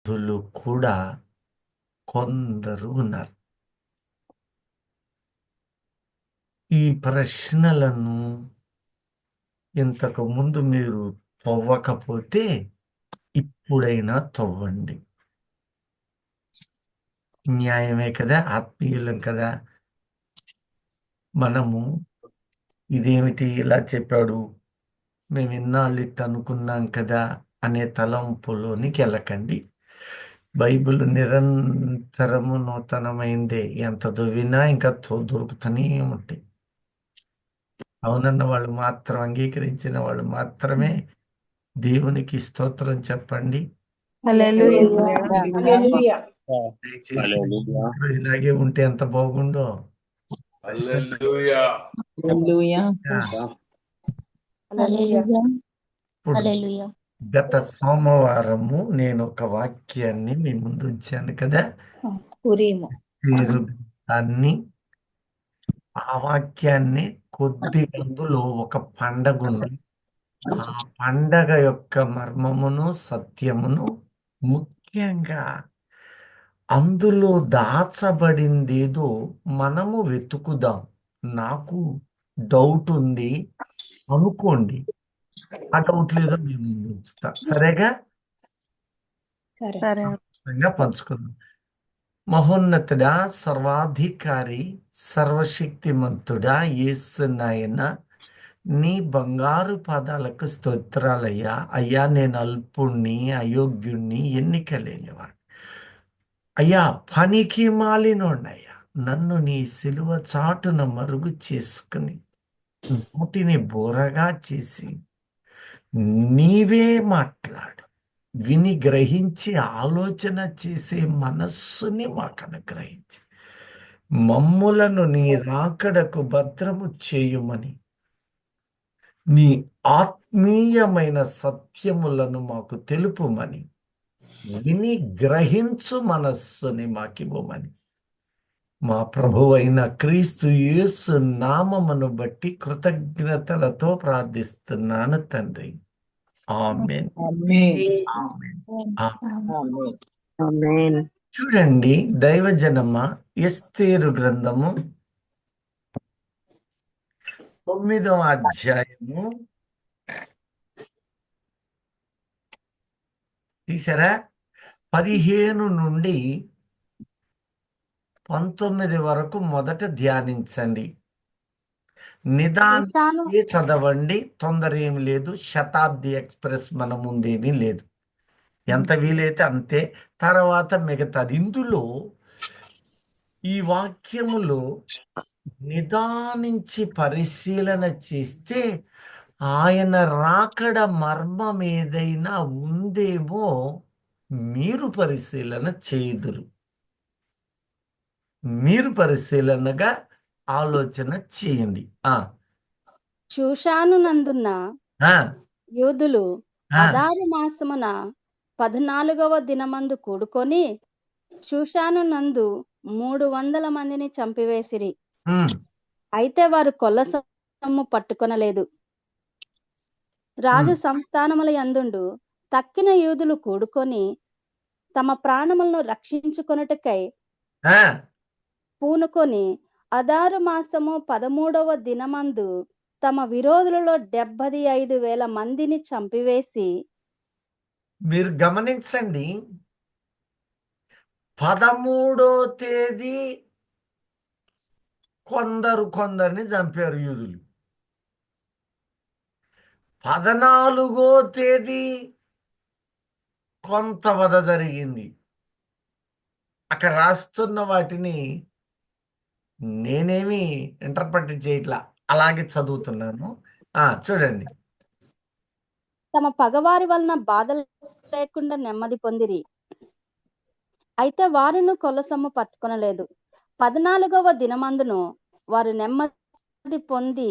దులు కూడా కొందరు ఉన్నారు. ఈ ప్రశ్నలను ఇంతకు ముందు మీరు తవ్వకపోతే ఇప్పుడైనా తవ్వండి. న్యాయమే కదా, ఆత్మీయులం కదా. మనము ఇదేమిటి ఇలా చెప్పాడు, మేము ఇన్నాళ్ళు ఇట్ట అనుకున్నాం కదా అనే తలంపులోనికి వెళ్ళకండి. బైబిల్ నిరంతరము నూతనమైందే. ఎంత చదివినా ఇంకా దొరుకుతూనే ఉంటాయి. అవునన్న వాళ్ళు మాత్రం, అంగీకరించిన వాళ్ళు మాత్రమే దేవునికి స్తోత్రం చెప్పండి. హల్లెలూయా. దయచేసి హల్లెలూయా. ఇంకా ఇలాగే ఉంటే ఎంత బాగుండో. హల్లెలూయా. ఇప్పుడు గత సోమవారము నేను ఒక వాక్యాన్ని మీ ముందు ఉంచాను కదా. ఉరీము. పేరు దాన్ని, ఆ వాక్యాన్ని కొద్ది అందులో ఒక పండగ ఉంది. ఆ పండగ యొక్క మర్మమును, సత్యమును, ముఖ్యంగా అందులో దాచబడిందేదో మనము వెతుకుదాం. నాకు డౌట్ ఉంది అనుకోండి, ఆ డౌట్ లేదో మేము ముందు ఉంచుతా. సరేగా, సరే. పంచుకుందాం. మహోన్నతుడా, సర్వాధికారి, సర్వశక్తిమంతుడా, యేసు నాయన, నీ బంగారు పాదాలకు స్తోత్రాలయ్యా. అయ్యా, నేను అల్పుణ్ణి, అయోగ్యుణ్ణి, ఎన్నిక లేనివాడు అయ్యా, పనికి మాలినోడ్నయ్యా. నన్ను నీ సిలువ చాటున మరుగు చేసుకుని నోటిని బోరగా చేసి నీవే మాట్లాడు, విని గ్రహించి ఆలోచన చేసే మనస్సుని మాకు అనుగ్రహించి మమ్ములను నీ రాకడకు భద్రము చేయుమని, నీ ఆత్మీయమైన సత్యములను మాకు తెలుపుమని, విని గ్రహించు మనస్సుని మాకివ్వమని మా ప్రభువైన క్రీస్తు యేసు నామమును బట్టి కృతజ్ఞతలతో ప్రార్థిస్తున్నాను తండ్రి. ఆమేన్. ఆమేన్. ఆమేన్. చూడండి దైవజనమ, ఎస్తేరు గ్రంథము 9వ అధ్యాయము తీసారా? 15 నుండి 19 వరకు మొదట ధ్యానించండి. నిదానంగా చదవండి, తొందర ఏమి లేదు. శతాబ్ది ఎక్స్ప్రెస్ మన ముందేమీ లేదు. ఎంత వీలైతే అంతే. తర్వాత మిగతాది. ఇందులో ఈ వాక్యములో నిదానించి పరిశీలన చేస్తే ఆయన రాకడ మర్మం ఏదైనా ఉందేమో మీరు పరిశీలన చేయుదురు. మీరు పరిశీలనగా ఆలోచన చేయండి. షూషాను నందున్న ఆ యూదులు ఆ అదారు మాసమున 14వ దినమందు కూడుకొని షూషాను నందు 300 మందిని చంపివేసిరి. ఉమ్, అయితే వారు కొల్ల సొమ్ము పట్టుకొనలేదు. రాజు సంస్థానముల యందుండు తక్కిన యూదులు కూడుకొని తమ ప్రాణములను రక్షించుకొనుటకై ఆ, పూనుకొని అదారు మాసము 13వ దినమందు తమ విరోధులలో 75,000 మందిని చంపివేసి, మీరు గమనించండి, 13వ తేదీ కొందరిని చంపారు యూదులు. 14వ తేదీ కొంత వధ జరిగింది. అక్కడ రాస్తున్న వాటిని నేనేమి ఇంటర్ప్రిట్ చేయట్లా, అలాగే చదువుతున్నాను. చూడండి. తమ పగవారి వలన బాధ లేకుండా నెమ్మది పొందిరి. అయితే వారును కొల్లసొమ్ము పట్టుకొనలేదు. 14వ దినమందును వారు నెమ్మది పొంది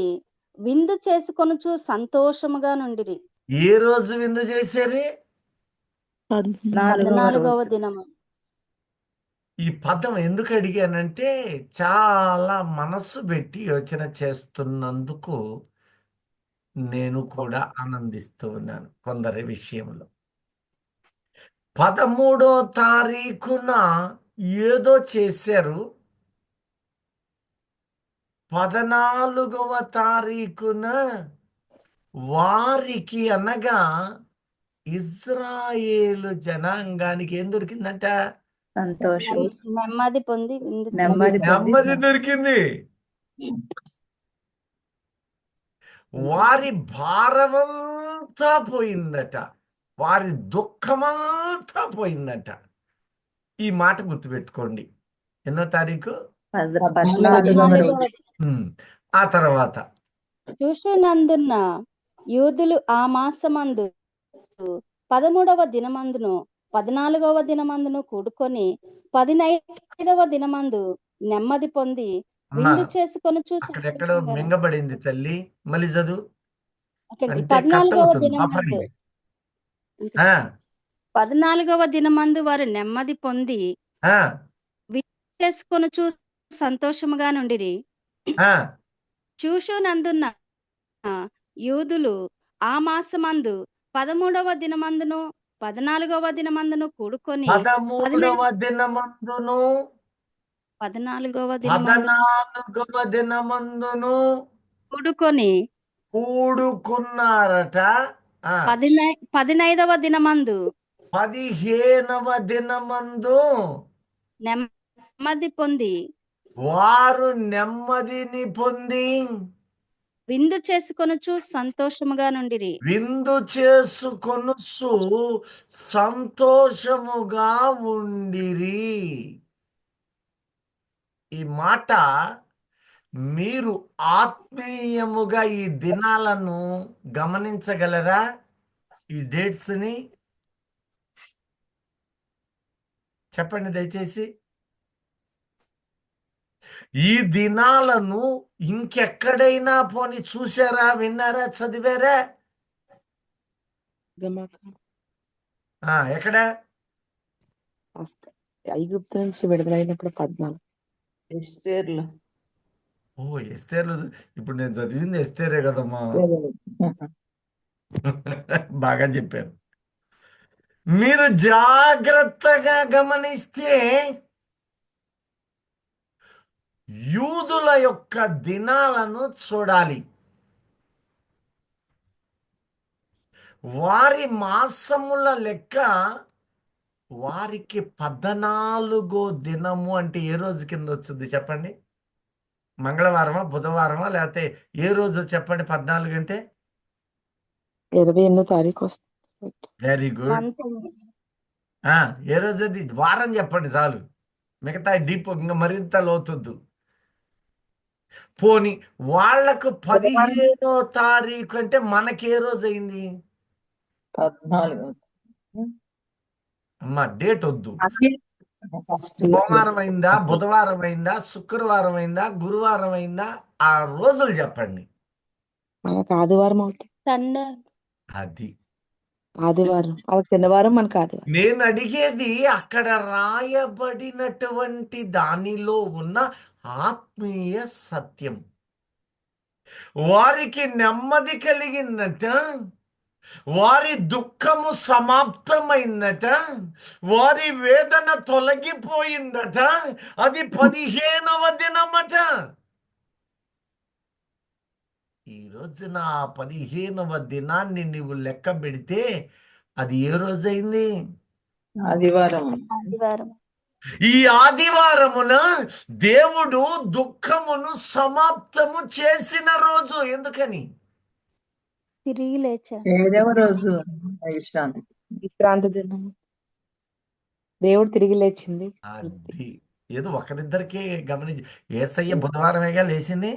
విందు చేసుకొనుచు సంతోషముగా నుండిరి. ఏ రోజు విందు చేశారు? 14వ దినము. ఈ పదం ఎందుకు అడిగానంటే, చాలా మనస్సు పెట్టి యోచన చేస్తున్నందుకు నేను కూడా ఆనందిస్తూ ఉన్నాను కొందరి విషయంలో. 13వ తారీఖున ఏదో చేశారు. 14వ తారీఖున వారికి అనగా ఇజ్రాయేలు జనాంగానికి ఏం దొరికిందంట? సంతోషం, నెమ్మది పొంది విందు నెమ్మది పొంది నెమ్మది దొరికింది. వారి భారమంతా పోయిందట, వారి దుఃఖమంతా పోయిందట. ఈ మాట గుర్తుపెట్టుకోండి. ఎన్నో తారీఖు? 14వ రోజు. ఆ తర్వాత చూచునందున్న యూదులు ఆ మాసమందు 13వ దినమందును 14వ దినమందును కూడుకొని 15వ దినమందు నెమ్మది పొంది అమ్మా, విందు చేసుకొని అక్కడెక్కడో మింగబడింది తల్లి, మళ్ళీ చదువు. అంటే కట్ 14వ అవుతుంది దినమందు బఫరింగ్. 14వ దినమందు వారు నెమ్మది పొంది చేసుకొనుచు సంతోషముగా నుండిరి. చూచునందున్న యూదులు ఆ మాసమందు 13వ దినమందును 14వ దినమందును కూడుకొని 13వ దినమందును 14వ 14వ దినమందును కూడుకొని కూడుకున్నారట. 15వ దినమందు 15వ దినమందు నెమ్మది పొంది వారు నెమ్మదిని పొంది విందు చేసుకొనుచు సంతోషముగా నుండిరి. విందు చేసుకొనుచు సంతోషముగా ఉండిరి. ఈ మాట మీరు ఆత్మీయముగా ఈ దినాలను గమనించగలరా? ఈ డేట్స్ ని చెప్పండి దయచేసి. ఈ దినాలను ఇంకెక్కడైనా పోని చూసారా, విన్నారా, చదివారా? ఎక్కడ? ఐగుప్తు నుంచి విడుదలైనప్పుడు 14. ఎస్తేర్లు. ఓ, ఎస్తేర్లు. ఇప్పుడు నేను చదివింది ఎస్తేరే కదమ్మా. బాగా చెప్పారు. మీరు జాగ్రత్తగా గమనిస్తే యూదుల యొక్క దినాలను చూడాలి. వారి మాసముల లెక్క వారికి 14వ దినము అంటే ఏ రోజు కింద వచ్చింది చెప్పండి? మంగళవారమా, బుధవారమా, లేకపోతే ఏ రోజు చెప్పండి? 14 అంటే 28వ తారీఖు వస్తుంది. Very good. ఏ రోజు అది? వారం చెప్పండి చాలు, మిగతా డీప్ ఇంకా మరింత లోతొద్దు. పోని వాళ్లకు 15వ తారీఖు అంటే మనకి ఏ రోజు అయింది? 14. అమ్మా, డేట్ వద్దు. సోమవారం అయిందా, బుధవారం అయిందా, శుక్రవారం అయిందా, గురువారం అయిందా? ఆ రోజులు చెప్పండి. మనకు ఆదివారం అవుతుంది. అది ఆదివారం వాళ్ళకి శనివారం, మనకు ఆదివారం. నేను అడిగేది అక్కడ రాయబడినటువంటి దానిలో ఉన్న ఆత్మీయ సత్యం. వారికి నెమ్మది కలిగిందట, వారి దుఃఖము సమాప్తమైందట, వారి వేదన తొలగిపోయిందట. అది 15వ దినమట. ఈ రోజున 15వ దినాన్ని నీవు లెక్క పెడితే అది ఏ రోజైంది? ఆదివారం. ఈ ఆదివారమున దేవుడు దుఃఖమును సమాప్తము చేసిన రోజు. ఎందుకని? తిరిగి లేచారు. 7వ రోజు విశ్రాంతి దినం. దేవుడు తిరిగి లేచింది. అది ఏదో ఒకరిద్దరికి గమనించి, యేసయ్య బుధవారమేగా లేచింది.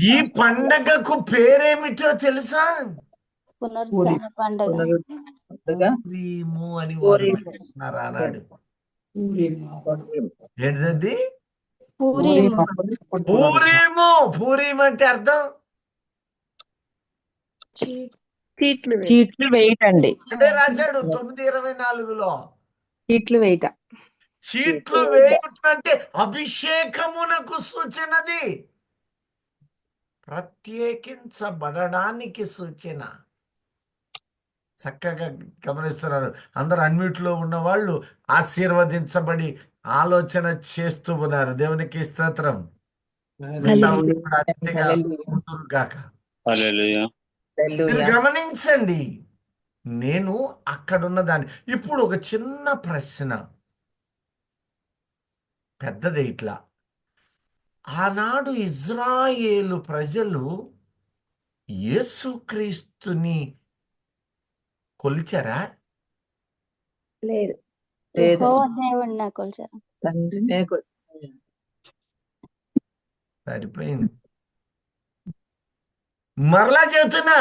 ఈ పండగకు పేరేమిటో తెలుసా? పునరుత్థాన పండుగ. పూరీము అని వారు అంటున్నారు ఆనాడు. ఏంటది? పూరీము. పూరీము. పూరీము అంటే అర్థం చీట్లు వేయటండి. అంటే రాశాడు 9:24లో. చీట్లు వేయట. చీట్లు వేయటం అంటే అభిషేకమునకు సూచనది. ప్రత్యేకించబడడానికి సూచన. చక్కగా గమనిస్తున్నారు. అందరూ అన్మ్యూట్లో ఉన్న వాళ్ళు ఆశీర్వదించబడి ఆలోచన చేస్తూ ఉన్నారు. దేవునికి స్తోత్రం. మిగతా వాళ్ళు కూడా అతిథిగా ఉందురు గాక. హల్లెలూయా. మీరు గమనించండి, నేను అక్కడున్న దాన్ని. ఇప్పుడు ఒక చిన్న ప్రశ్న, పెద్దదే ఇట్లా. ఆనాడు ఇజ్రాయేలు ప్రజలు యేసుక్రీస్తుని కొలిచారా? లేదు. యెహోవా దేవుడిని కొలిచారు. తండ్రినే సరిపోయింది. మరలా చెబుతున్నా,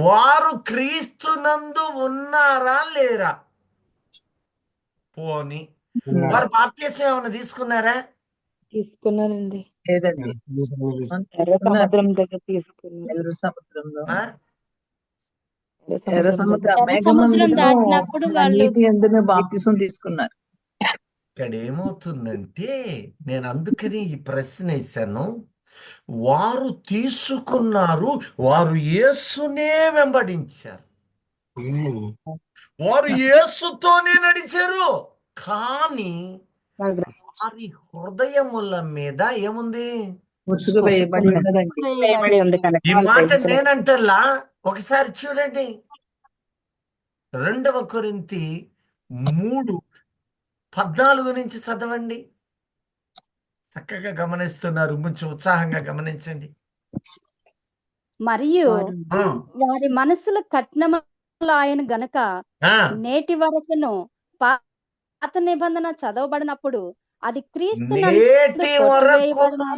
వారు క్రీస్తునందు ఉన్నారా లేరా? పోని వారు బాప్తిసం ఏమైనా తీసుకున్నారా? తీసుకున్నానండి. లేదండి. ఎర్ర సముద్రం దగ్గర తీసుకున్నారు. ఎర్ర సముద్రంలో ఆ? ఎర్ర ఎర్ర సముద్రం సముద్రం దాటినప్పుడు వాళ్ళు నీటి అందునే బాప్తిసం తీసుకున్నారు. ఇక్కడ ఏమవుతుందంటే, నేను అందుకని ఈ ప్రశ్న వేశాను. వారు తీసుకున్నారు, వారు యేసునే వెంబడించారు, వారు యేసుతోనే నడిచారు. కానీ వారి హృదయముల మీద ఏముంది? ముసుగు వేయబడి ఉన్నదండి. వేయబడి ఉంది కనుక ఈ వాళ్ళు మాట గ్రహించలేదు. నేనంటల్లా. ఒకసారి చూడండి, 2 కొరింథీ 3:14 నుంచి చదవండి. చక్కగా గమనిస్తున్నారు, కొంచెం ఉత్సాహంగా గమనించండి. మరియు ఆ, వారి మనసుల కఠినములాయన గనుక ఆ, నేటి వరకును పాత నిబంధన చదవబడినప్పుడు అది క్రీస్తు నేటి వరకును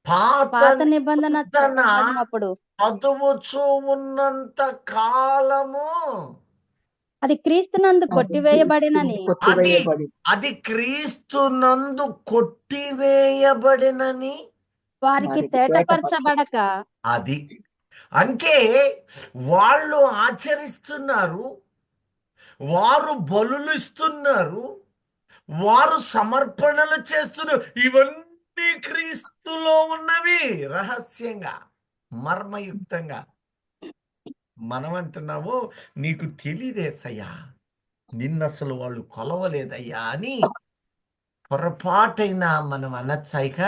పాత పాత నిబంధన నిబంధన చదవబడినప్పుడు చదువుచూ ఉన్నంత కాలము అది క్రీస్తునందు కొట్టివేయబడినని కొట్టివేయబడి అది క్రీస్తునందు కొట్టివేయబడినని వారికి తేటపరచబడక అది. అంటే వాళ్ళు ఆచరిస్తున్నారు, వారు బలులు ఇస్తున్నారు, వారు సమర్పణలు చేస్తున్నారు. ఇవన్నీ క్రీస్తులో ఉన్నవి, రహస్యంగా, మర్మయుక్తంగా. మనం అంటున్నాము, నీకు తెలీదేసయ్యా, నిన్నసలు వాళ్ళు కొలవలేదయ్యా అని పొరపాటైనా మనం అనొచ్చాయిక.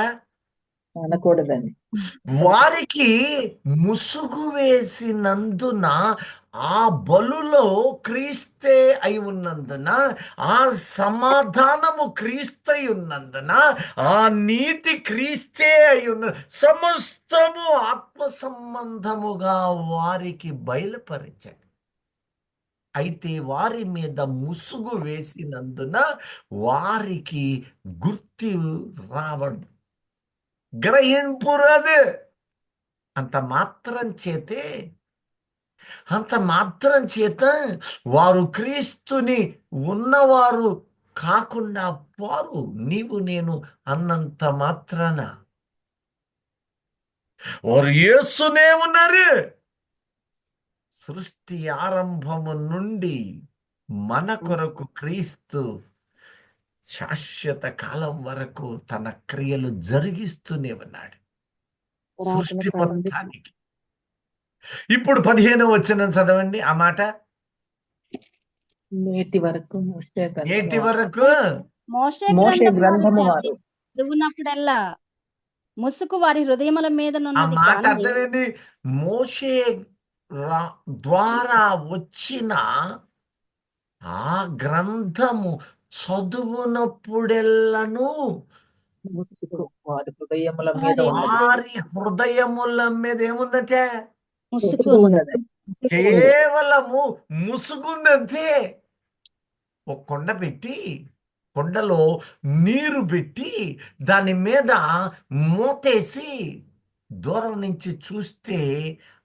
అనకూడదండి. వారికి ముసుగు వేసినందున, ఆ బలులో క్రీస్తే అయి ఉన్నందున, ఆ సమాధానము క్రీస్తై ఉన్నందున, ఆ నీతి క్రీస్తే అయి ఉన్న, సమస్తము ఆత్మ సంబంధముగా వారికి బయలుపరిచాడు. అయితే వారి మీద ముసుగు వేసినందున వారికి గుర్తు రావడం, గ్రహింపు రాదు. అంత మాత్రం చేత వారు క్రీస్తుని ఉన్నవారు కాకుండా వారు నీవు నేను అన్నంత మాత్రాన వారు యేసునే ఉన్నారు. సృష్టి ఆరంభము నుండి మన కొరకు క్రీస్తు శాశ్వత కాలం వరకు తన క్రియలు జరిగిస్తూనే ఉన్నాడు, సృష్టి మొత్తానికి. ఇప్పుడు 15వ వచనం చదవండి ఆ మాట. నేటి వరకు నేటి వరకు మోషే మోషే గ్రంథము గ్రంథము వారు వారు చదివినప్పుడల్లా ముసుగు వారి హృదయముల మీద ఆ నున్నది మాట కానీ అర్థమైంది. మోషే ద్వారా వచ్చిన ఆ గ్రంథము చదువునప్పుడెల్లను ముసుగు వారి హృదయముల మీద ఉన్నది. వారి హృదయముల మీద ఏముందంటే ముసుగు ముసుగు ఉన్నదండి. కేవలము ముసుగుందంతే. ఒక కొండ పెట్టి, కొండలో నీరు పెట్టి, దాని మీద మూతేసి దూరం నుంచి చూస్తే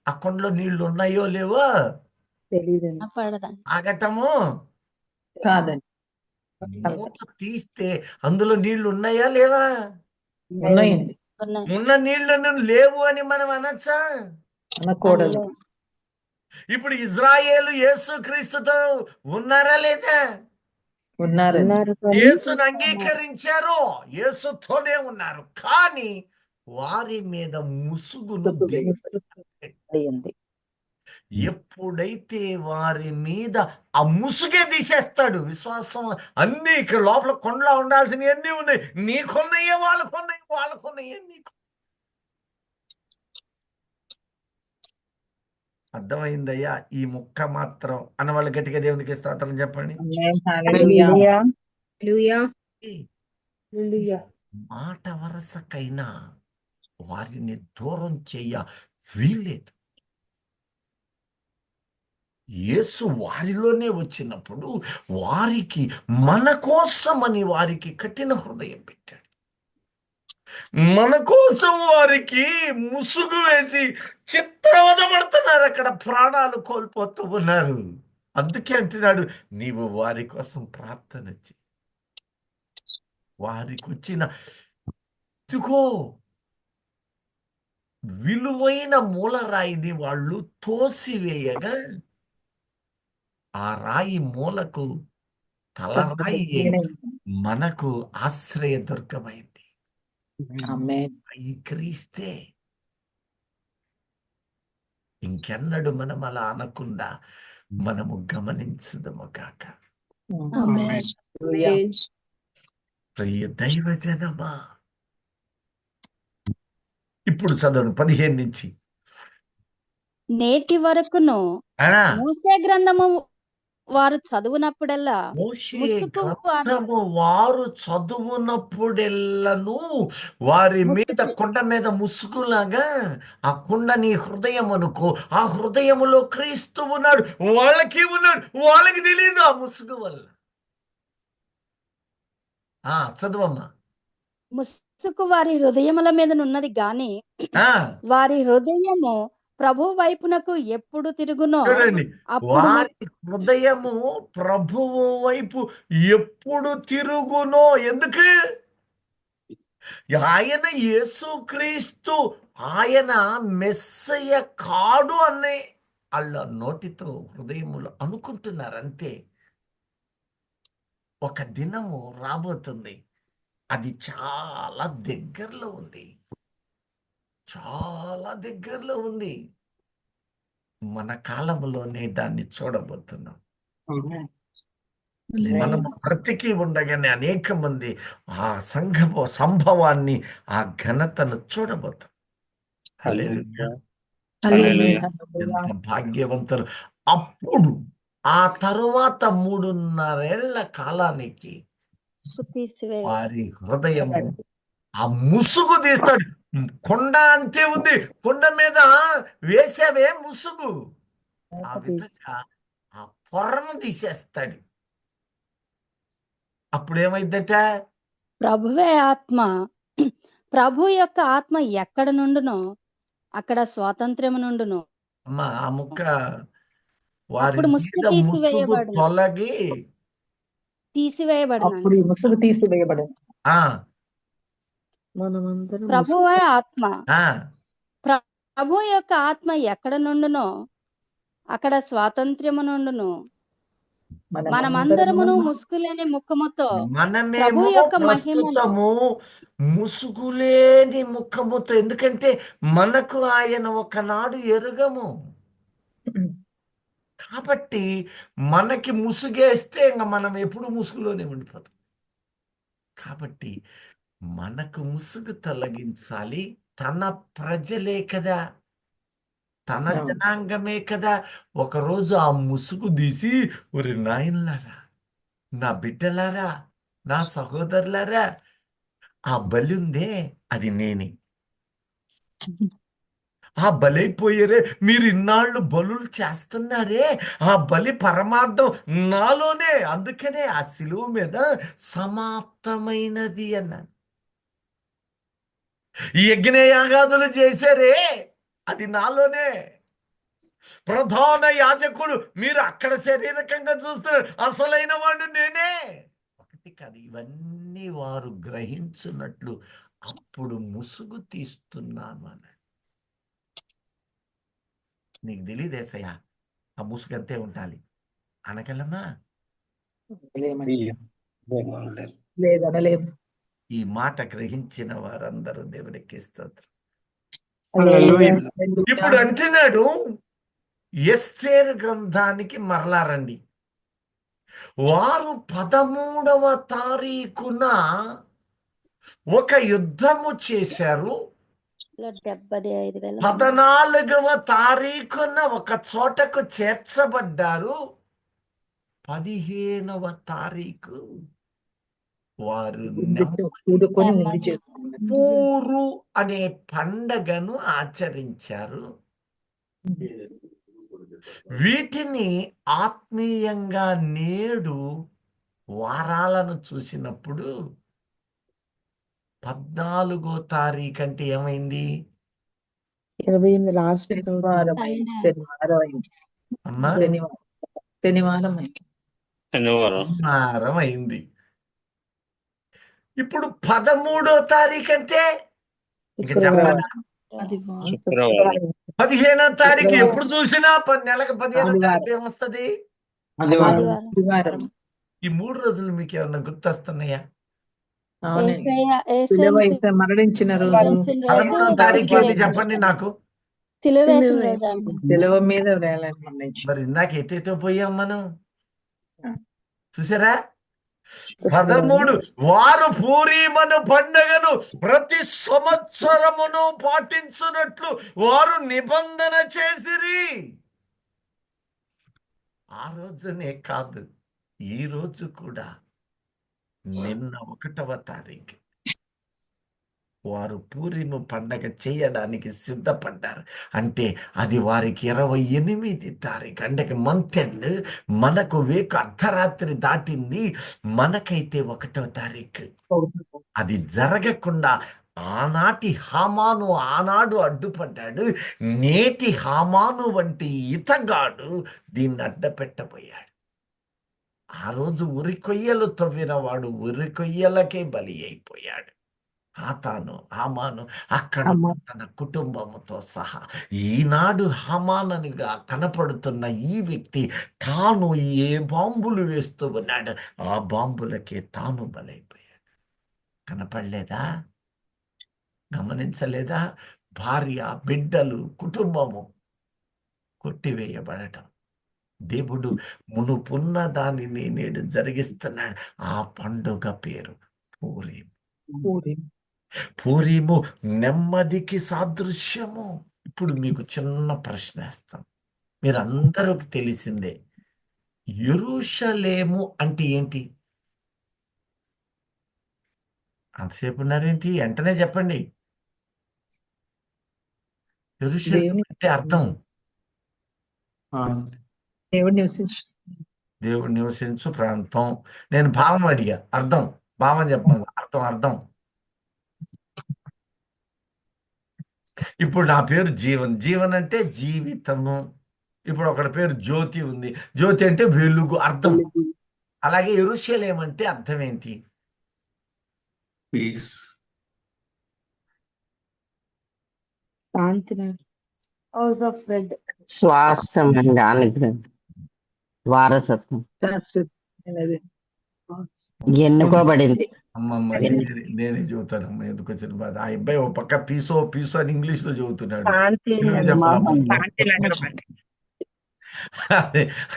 ఆ కొండలో నీళ్లు ఉన్నాయో లేవో తెలియదండి. పడదండి. ఆగటము కాదండి. మూత తీస్తే అందులో నీళ్లు ఉన్నాయా లేవా? ఉన్నాయండి. ఉన్నాయి. ఉన్న నీళ్లను లేవు అని మనం అనొచ్చా? అనకూడదు. ఇప్పుడు ఇజ్రాయేలు యేసు క్రీస్తుతో ఉన్నారా లేదా? ఉన్నారండి. ఉన్నారు కానీ యేసును అంగీకరించారు, యేసుతోనే ఉన్నారు. కానీ వారి మీద ముసుగును దేవుడు అయ్యింది. ఎప్పుడైతే వారి మీద ఆ ముసుగే తీసేస్తాడు. విశ్వాసం అన్ని ఇక్కడ లోపల కొండలా ఉండాల్సినవి అన్నీ ఉన్నాయి. నీకున్నాయే వాళ్ళకున్నాయి, వాళ్ళకున్నాయే నీకు. అర్థమైందయ్యా ఈ ముక్క మాత్రం అన్న వాళ్ళు గట్టిగా దేవునికి స్తోత్రం చెప్పండి. ఆమేన్. హల్లెలూయా. హల్లెలూయా. ఈ హల్లెలూయా. మాట వరసకైనా వారిని దూరం చెయ్య వీల్లేదు. యేసు వారిలోనే వచ్చినప్పుడు వారికి మన కోసమని వారికి కఠిన హృదయం పెట్టాడు. మన కోసం వారికి ముసుగు వేసి చిత్రవద పడుతున్నారు. అక్కడ ప్రాణాలు కోల్పోతూ ఉన్నారు. అందుకే అంటున్నాడు, నీవు వారి కోసం ప్రార్థన చెయ్యి. వారికి వచ్చిన ఇదిగో విలువైన మూలరాయిని వాళ్ళు తోసివేయగా ఆ రాయి మూలకు తలరాయి అయి మనకు ఆశ్రయదుర్గమైంది. ఆమేన్. ఈ క్రీస్తే. ఇంకెన్నడు మనం అలా అనకుండా మనము గమనించుదము గాక. ఆమేన్. హల్లెలూయా. ప్రియ దైవజనమా, ఇప్పుడు చదవండి 15 నుంచి. నేటి వరకును ఆ, మోసే గ్రంథము వారు చదువునప్పుడల్లా మోషే ముసుగు గ్రంథము వారు చదువునప్పుడెల్లను వారి మీద కొండ మీద ముసుగులాగా ఆ కొండ నీ హృదయం అనుకో. ఆ హృదయములో క్రీస్తు ఉన్నాడు. వాళ్ళకి ఉన్నాడు, వాళ్ళకి తెలియదు ఆ ముసుగు వల్ల. చదువమ్మా. ముసుగు వారి హృదయముల మీద ఉన్నది గాని ఆ, వారి హృదయము ప్రభు వైపునకు ఎప్పుడు తిరుగునో చూడండి, అప్పుడు వారి హృదయము ప్రభువు వైపు ఎప్పుడు తిరుగునో. ఎందుకు? ఆయన యేసుక్రీస్తు ఆయన మెస్సయ్య కాడు అనే వాళ్ళ నోటితో హృదయములో అనుకుంటున్నారు అంతే. ఒక దినము రాబోతుంది, అది చాలా దగ్గరలో ఉంది, చాలా దగ్గరలో ఉంది. మన కాలంలోనే దాన్ని చూడబోతున్నాం. మనము బ్రతికి ఉండగానే అనేక మంది ఆ సంభవాన్ని, ఆ ఘనతను చూడబోతాం. హల్లెలూయా. హల్లెలూయా. ఎంత భాగ్యవంతులు. అప్పుడు ఆ తరువాత 3.5 ఏళ్ల కాలానికి తీసివేయ వారి హృదయము ఆ ముసుగు తీస్తాడు. కొండ అంతే ఉంది, కొండ మీద వేసావే ముసుగు, ఆ విధంగా ఆ పొరను తీసేస్తాడు. అప్పుడు ఏమైందట? ప్రభువే ఆత్మ ప్రభు యొక్క ఆత్మ ఎక్కడ నుండునో అక్కడ స్వాతంత్ర్యము నుండును. అమ్మా ఆ ముక్క వారి అప్పుడు ముసుగు మీద ముసుగు తీసివేయబడును. తొలగి తీసివేయబడును. అప్పుడు ఈ ముసుగు తీసివేయబడింది. ఆ మనమందరం ప్రభువే ఆత్మ ఆ ప్రభు యొక్క ఆత్మ ఎక్కడ నుండునో అక్కడ స్వాతంత్ర్యము నుండును. మనమందరమును ముసుగులేని ముఖముతో మనమేమో ప్రభు యొక్క మహిమను ప్రస్తుతము ముసుగులేని ముఖముతో, ఎందుకంటే మనకు ఆయన ఒకనాడు ఎరుగము కాబట్టి మనకి ముసుగేస్తే ఇంకా మనం ఎప్పుడు ముసుగులోనే ఉండిపోతాం. కాబట్టి మనకు ముసుగు తొలగించాలి. తన ప్రజలే కదా, తన జనాంగమే కదా. ఒకరోజు ఆ ముసుగు తీసి, ఒరి నాయనలారా, నా బిడ్డలారా, నా సహోదరులారా, ఆ బలి ఉందే అది నేనే. ఆ బలైపోయారే, మీరు ఇన్నాళ్ళు బలులు చేస్తున్నారే, ఆ బలి పరమార్థం నాలోనే. అందుకనే ఆ శిలువ మీద సమాప్తమైనది అన్నాను. ఈ యజ్ఞయాగాదులు చేశారే, అది నాలోనే. ప్రధాన యాజకుడు మీరు అక్కడ శారీరకంగా చూస్తున్నారు, అసలైన వాడు నేనే. ఒకటి కాదు, ఇవన్నీ వారు గ్రహించున్నట్లు అప్పుడు ముసుగు తీస్తున్నాను అన్నాడు. నీకు తెలియదేసయ్యా ఆ ముసుగు అంతే ఉండాలి అనగలమా? లేదనలేదు. ఈ మాట గ్రహించిన వారందరూ దేవునికి స్తోత్రం. హల్లెలూయా. ఇప్పుడు అంటున్నాడు, ఎస్తేరు గ్రంథానికి మరలా రండి. వారు 13వ తారీఖున ఒక యుద్ధము చేశారు. 75,000 14వ తారీఖున ఒక చోటకు చేర్చబడ్డారు. 15వ తారీఖు వారు కూడుకొని నిండి నెమ్మది. చేసుకున్నారు. పూరు అనే పండగను ఆచరించారు. వీటిని ఆత్మీయంగా నేడు వారాలను చూసినప్పుడు 14వ తారీఖు అంటే ఏమైంది 28 లాస్ట్ శనివారం అయింది. శనివారం అయింది. అమ్మా? శనివారం అయింది. శనివారం అయింది. ఇప్పుడు 13వ తారీఖు అంటే ఇక చెప్పలేదా? అది శుక్రవారం 15వ తారీఖు ఎప్పుడు చూసినా నెలకు 15వ తారీఖు ఏమొస్తుంది? ఆదివారం. ఈ 3 రోజులు మీకు ఏమన్నా గుర్తొస్తున్నాయా? అవునండి. యేసయ్య శిలువ యేసయ్యని యేసు మరణించిన రోజు, వేసిన రోజు 13వ తారీఖు ఏంటి చెప్పండి నాకు. సిలువ వేసిన రోజు అండి. శిలువ మీద వేలాడి మరణించిన. మరి ఇందాక ఎటేటో పోయాం మనం, చూసారా? 13 వారు పూరీమను పండుగను ప్రతి సంవత్సరమును పాటించున్నట్లు వారు నిబంధన చేసిరి. ఆ రోజునే కాదు, ఈ రోజు కూడా నిన్న 1వ తారీఖు వారు పూరిము పండగ చేయడానికి సిద్ధపడ్డారు. అంటే అది వారికి 28 తారీఖు, అంటే మంత్ ఎండ్. మనకు వేకు అర్ధరాత్రి దాటింది, మనకైతే 1వ తారీఖు. అది జరగకుండా ఆనాటి హామాను ఆనాడు అడ్డుపడ్డాడు. నేటి హామాను వంటి ఇతగాడు దీన్ని అడ్డపెట్టబోయాడు. ఆ రోజు ఉరి కొయ్యలు తవ్విన వాడు ఉరి కొయ్యలకే బలి అయిపోయాడు. హామాను అక్కడ తన కుటుంబముతో సహా. ఈనాడు హామానుగా కనపడుతున్న ఈ వ్యక్తి తాను ఏ బాంబులు వేస్తూ ఉన్నాడు, ఆ బాంబులకే తాను బలైపోయాడు. కనపడలేదా? గమనించలేదా? భార్య, బిడ్డలు, కుటుంబము కొట్టివేయబడటం. దేవుడు మునుపున్న దానిని నేడు జరిగిస్తున్నాడు. ఆ పండుగ పేరు పూరీం. పూరీము నెమ్మదికి సాదృశ్యము. ఇప్పుడు మీకు చిన్న ప్రశ్న వేస్తాం, మీరందరికి తెలిసిందే. యెరూషలేము అంటే ఏంటి? అంతసేపు ఉన్నారేంటి? వెంటనే చెప్పండి. యెరూషలేము అంటే అర్థం దేవుడు నివసించుతుంది. దేవుడు నివసించు ప్రాంతం. నేను భావం అడిగా, అర్థం భావం చెప్పండి. అర్థం ఇప్పుడు నా పేరు జీవన్. జీవన్ అంటే జీవితము. ఇప్పుడు ఒకటి పేరు జ్యోతి ఉంది. జ్యోతి అంటే వెలుగు, అర్థం. అలాగే యెరూషలేం అంటే అర్థం ఏంటి? పీస్. శాంతి హౌస్ ఆఫ్ బ్రెడ్. స్వాస్థ్యం అండి, అనుగ్రహం, వారసత్వం, శాశ్వతమైనది. ఎన్నుకోబడింది. అమ్మమ్మ నేనే చెబుతాను అమ్మ, ఎందుకు వచ్చిన బాధ. ఆ అబ్బాయి ఒక పక్క పీసో అని ఇంగ్లీష్ లో చెబుతున్నాడు. తెలుగు చెప్పాలమ్మా.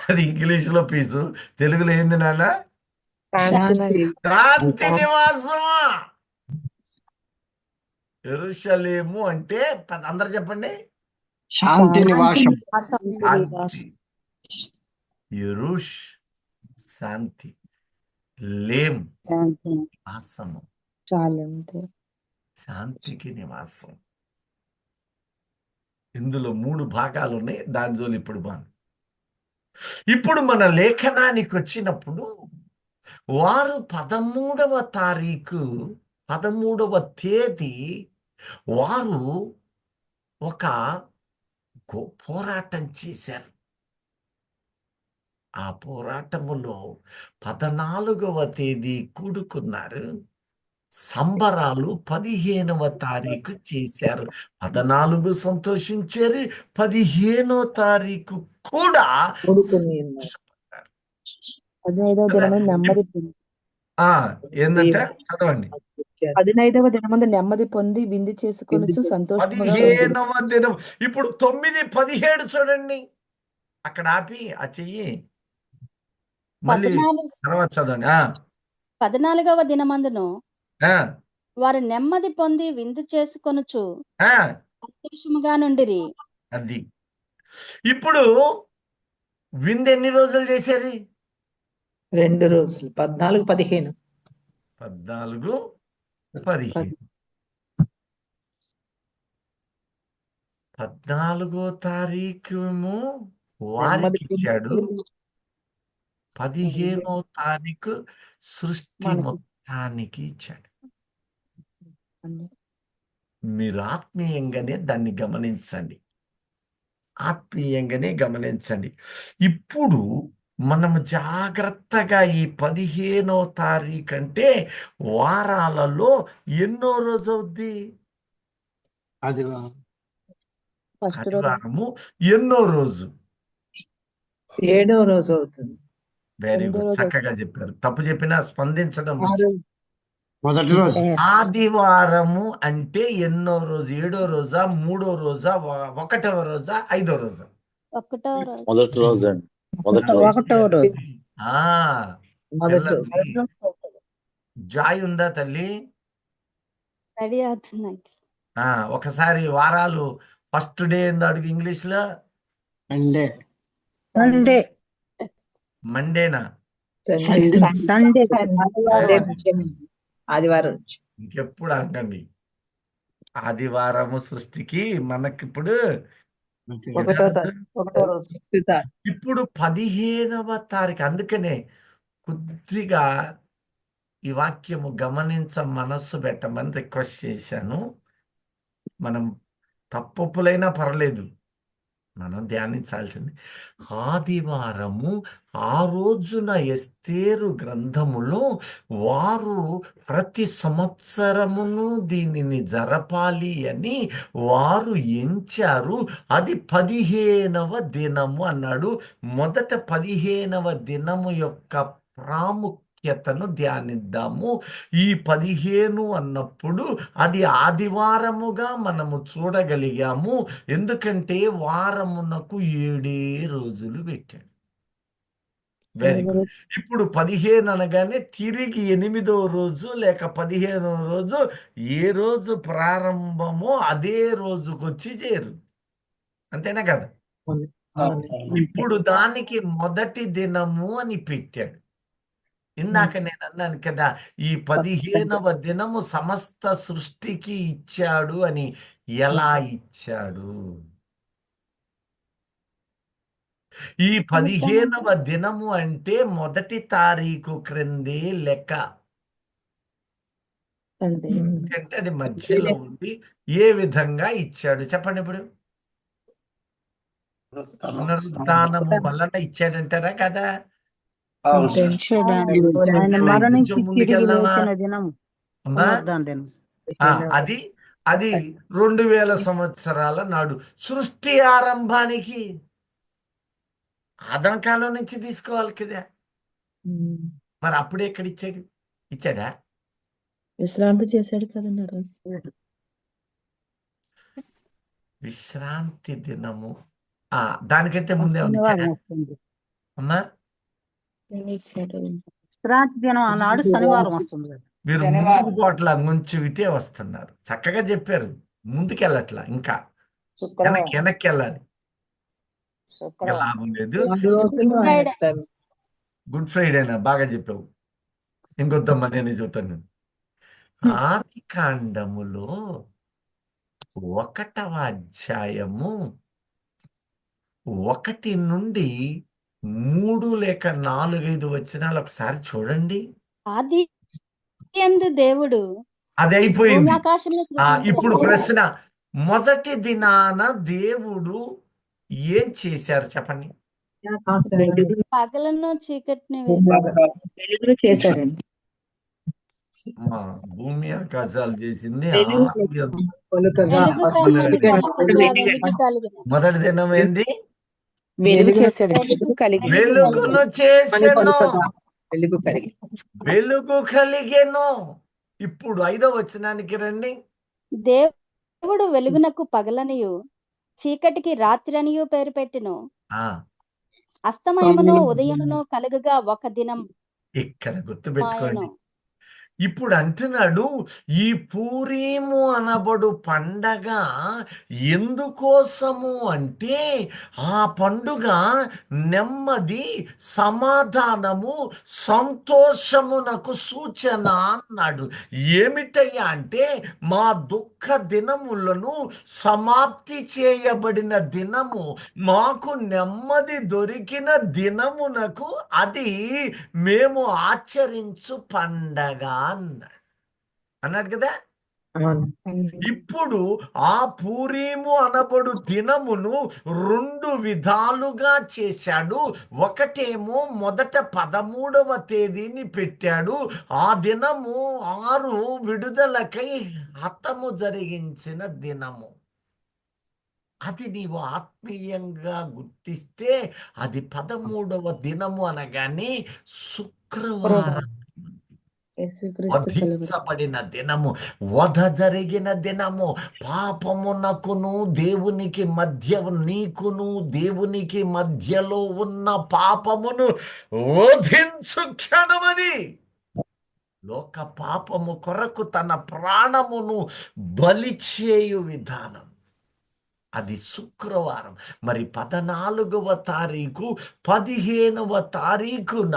అది ఇంగ్లీష్ లో పీసు, తెలుగులో ఏంది నాన్న? శాంతి నివాసమా. యెరూషలేము అంటే అందరు చెప్పండి, శాంతి నివాసం. శాంతి. యెరూష్ శాంతి, లేం నివాసము, శాంతికి నివాసం. ఇందులో 3 భాగాలు ఉన్నాయి. దాని జోలి ఇప్పుడు ఇప్పుడు మన లేఖనానికి వచ్చినప్పుడు వారు 13వ తారీఖు 13వ తేదీ వారు ఒక పోరాటం చేశారు. ఆ పోరాటములో 14వ తేదీ కూడుకున్నారు. సంబరాలు 15వ తారీఖు చేశారు. 14 సంతోషించారు, 15వ తారీఖు కూడా కూడుకుని సంతోషపడ్డారు. 15వ దినము నెమ్మది ఆ ఏందంటే చదవండి. 15వ దినమందు నెమ్మది పొంది విందు చేసుకొనుచు సంతోషముగా ఉండిరి. 15వ దినం. ఇప్పుడు 9:17 చూడండి. అక్కడ ఆపి ఆ చెయ్యి మళ్ళీ 14 తర్వాత చదవండి. 14వ దినమందును ఆ, వారు నెమ్మది పొంది విందు చేసుకొనుచు ఆ, సంతోషముగా నుండిరి. అది ఇప్పుడు విందు ఎన్ని రోజులు చేశారు? 2 రోజులు 14, 15. 14, 15. 14వ తారీఖేమో వారికి ఇచ్చాడు. 15వ తారీఖు సృష్టి మనకి. మొత్తానికి ఇచ్చాడు. అన్ని. మీరు ఆత్మీయంగానే దాన్ని గమనించండి. ఆత్మీయంగానే గమనించండి. ఇప్పుడు మనము జాగ్రత్తగా ఈ 15వ తారీఖు అంటే వారాలలో ఎన్నో రోజు అవుద్ది? అది ఫస్ట్ రోజు ఆదివారము ఎన్నో రోజు? 7వ రోజు అవుతుంది. వెరీ రెండో గుడ్, రోజు చక్కగా చెప్పారు. తప్పు చెప్పినా స్పందించడం ఆ మంచిది. రోజు మొదటి రోజు. Yes. ఆదివారము అంటే ఎన్నో రోజు? 7వ రోజా, 3వ రోజా, 1వ రోజా, 5వ రోజా? 1వ రోజు. మొదటి రోజు అండి. మొదటి రోజు. ఒకటవ రోజు. ఆ, మొదటి రోజు. పిల్లల్ని జాయ్ ఉందా తల్లి? రెడీ అవుతుందండి. ఒకసారి వారాలు ఫస్ట్ డే ఏందో అడుగు ఇంగ్లీష్లో. సండే. సండే. మండేనా? సండే. సండే. ఆదివారం నుంచి. ఇంకెప్పుడు అంటండి. ఆదివారము సృష్టికి మనకిప్పుడు ఒకటో రోజు. ఇప్పుడు 15వ తారీఖు. అందుకనే కొద్దిగా ఈ వాక్యము గమనించ మనస్సు పెట్టమని రిక్వెస్ట్ చేశాను. మనం తప్పులైనా పర్లేదు, మనం ధ్యానించాల్సింది ఆదివారము. ఆ రోజున ఎస్తేరు గ్రంథములో వారు ప్రతి సంవత్సరమును దీనిని జరపాలి అని వారు ఎంచారు. అది 15వ దినము అన్నాడు. మొదట 15వ దినము యొక్క ప్రాముఖ్యతను ధ్యానిద్దాము. ఈ 15 అన్నప్పుడు అది ఆదివారముగా మనము చూడగలిగాము. ఎందుకంటే వారమునకు 7 రోజులు పెట్టాడు. Very good. ఇప్పుడు 15 అనగానే తిరిగి 8వ రోజు లేక 15వ రోజు ఏ రోజు ప్రారంభమో అదే రోజుకొచ్చి చేరు. అంతేనా కదా? ఇప్పుడు దానికి మొదటి దినము అని పెట్టాడు. ఇందాక నేను అన్నాను కదా, ఈ 15వ దినము సమస్త సృష్టికి ఇచ్చాడు అని. ఎలా ఇచ్చాడు? ఈ 15వ దినము అంటే మొదటి తారీఖు క్రిందే లెక్క. ఎందుకంటే అది మధ్యలో ఉంది. ఏ విధంగా ఇచ్చాడు చెప్పండి. ఇప్పుడు పునరుత్థానము వలన ఇచ్చాడంటారా కదా? ఆయన మరణించి కొంచెం తిరిగి ముందుకెళ్దామా? లేచిన దినం అమ్మా? పునరుద్ధాన దినం. అది 2000 సంవత్సరాల నాడు సృష్టి ఆరంభానికి ఆదాం కాలం నుంచి తీసుకోవాలి కదా. మరి అప్పుడే ఎక్కడ ఇచ్చాడు? ఇచ్చాడా? విశ్రాంతి చేశాడు కదన్నారు. విశ్రాంతి దినము దానికంటే ముందే ఇచ్చాడా అమ్మా? విశ్రాంతి దినం ఆనాడు శనివారం వస్తుంది కదా. మీరు ముందుకు పోట్ల కొంచెం ఇటే వస్తున్నారు. చక్కగా చెప్పారు. ముందుకెళ్ళట్లా, ఇంకా వెనక్కి వెళ్ళాలి. లాభం లేదు. గుడ్ ఫ్రైడేనా? బాగా చెప్పావు. ఇంకొద్దమ్మా నేను చూస్తాను. ఆది కాండములో 1వ అధ్యాయము 1 నుండి 3 లేక 4, 5 వచనాలు ఒకసారి చూడండి. ఆది యందు దేవుడు అది అయిపోయింది. భూమ్యాకాశములు ఇప్పుడు సృజించెను. ప్రశ్న, మొదటి దినాన దేవుడు ఏం చేశారు చెప్పండి? పగలను చీకటిని వెలుగులు చేశారండి. భూమి ఆకాశాలు చేసింది వెలుగు కలిగిన మొదటి దినం ఏంది? వెలుగు చేశాడు. వెలుగు కలిగి వెలుగును చేసెను. వెలుగు కలిగి వెలుగు కలిగెను. ఇప్పుడు 5వ వచనానికి రండి. దేవుడు వెలుగునకు పగలనియు చీకటికి రాత్రనియు పేరు పెట్టెను. ఆ అస్తమయమును ఉదయమును కలుగగా ఒక దినం ఇక్కడ గుర్తుపెట్టుకోండి. ఆయను. ఇప్పుడు అంటున్నాడు, ఈ పూరీము అనబడు పండగ ఎందుకోసము అంటే, ఆ పండుగ నెమ్మది, సమాధానము, సంతోషమునకు సూచన అన్నాడు. ఏమిటయ్యా అంటే, మా దుఃఖ దినములను సమాప్తి చేయబడిన దినము, మాకు నెమ్మది దొరికిన దినమునకు అది మేము ఆచరించు పండగ అన్నాడు కదా. ఇప్పుడు ఆ పూరీము అనబడు దినమును 2 విధాలుగా చేశాడు. ఒకటేమో మొదట 13వ తేదీని పెట్టాడు. ఆ దినము 6 విడుదలకై హతము జరిగించిన దినము. అది నీవు ఆత్మీయంగా గుర్తిస్తే అది 13వ దినము అనగానే శుక్రవారం, వధించబడిన దినము, వధ జరిగిన దినము, పాపమునకును దేవునికి మధ్య, నీకును దేవునికి మధ్యలో ఉన్న పాపమును వధించు క్షణమది. లోక పాపము కొరకు తన ప్రాణమును బలి చేయు విధానం అది శుక్రవారం. మరి 14వ తారీఖు 15వ తారీఖున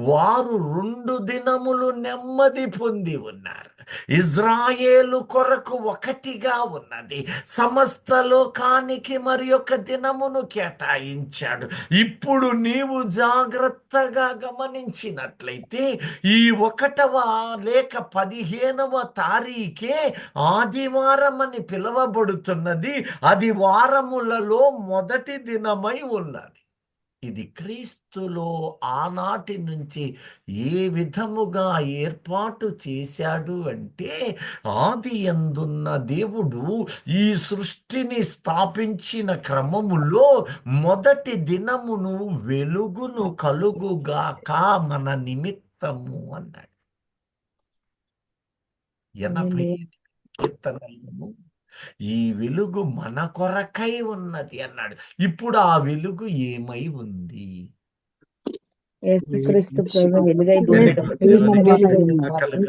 వారు 2 దినములు నెమ్మది పొంది ఉన్నారు. ఇజ్రాయేలు కొరకు ఒకటిగా ఉన్నది. సమస్త లోకానికి మరి ఒక దినమును కేటాయించాడు. ఇప్పుడు నీవు జాగ్రత్తగా గమనించినట్లయితే ఈ 1వ లేక 15వ తారీఖే ఆదివారం అని పిలువబడుతున్నది. అది వారములలో మొదటి దినమై ఉన్నది. ఇది క్రీస్తులో ఆనాటి నుంచి ఏ విధముగా ఏర్పాటు చేశాడు అంటే, ఆది యందున్న దేవుడు ఈ సృష్టిని స్థాపించిన క్రమములో మొదటి దినమును వెలుగును కలుగుగాక మన నిమిత్తము అన్నాడు. 88 కీర్తనలను ఈ వెలుగు మన కొరకై ఉన్నది అన్నాడు. ఇప్పుడు ఆ వెలుగు ఏమై ఉంది? యేసుక్రీస్తు ప్రభు వెలుగై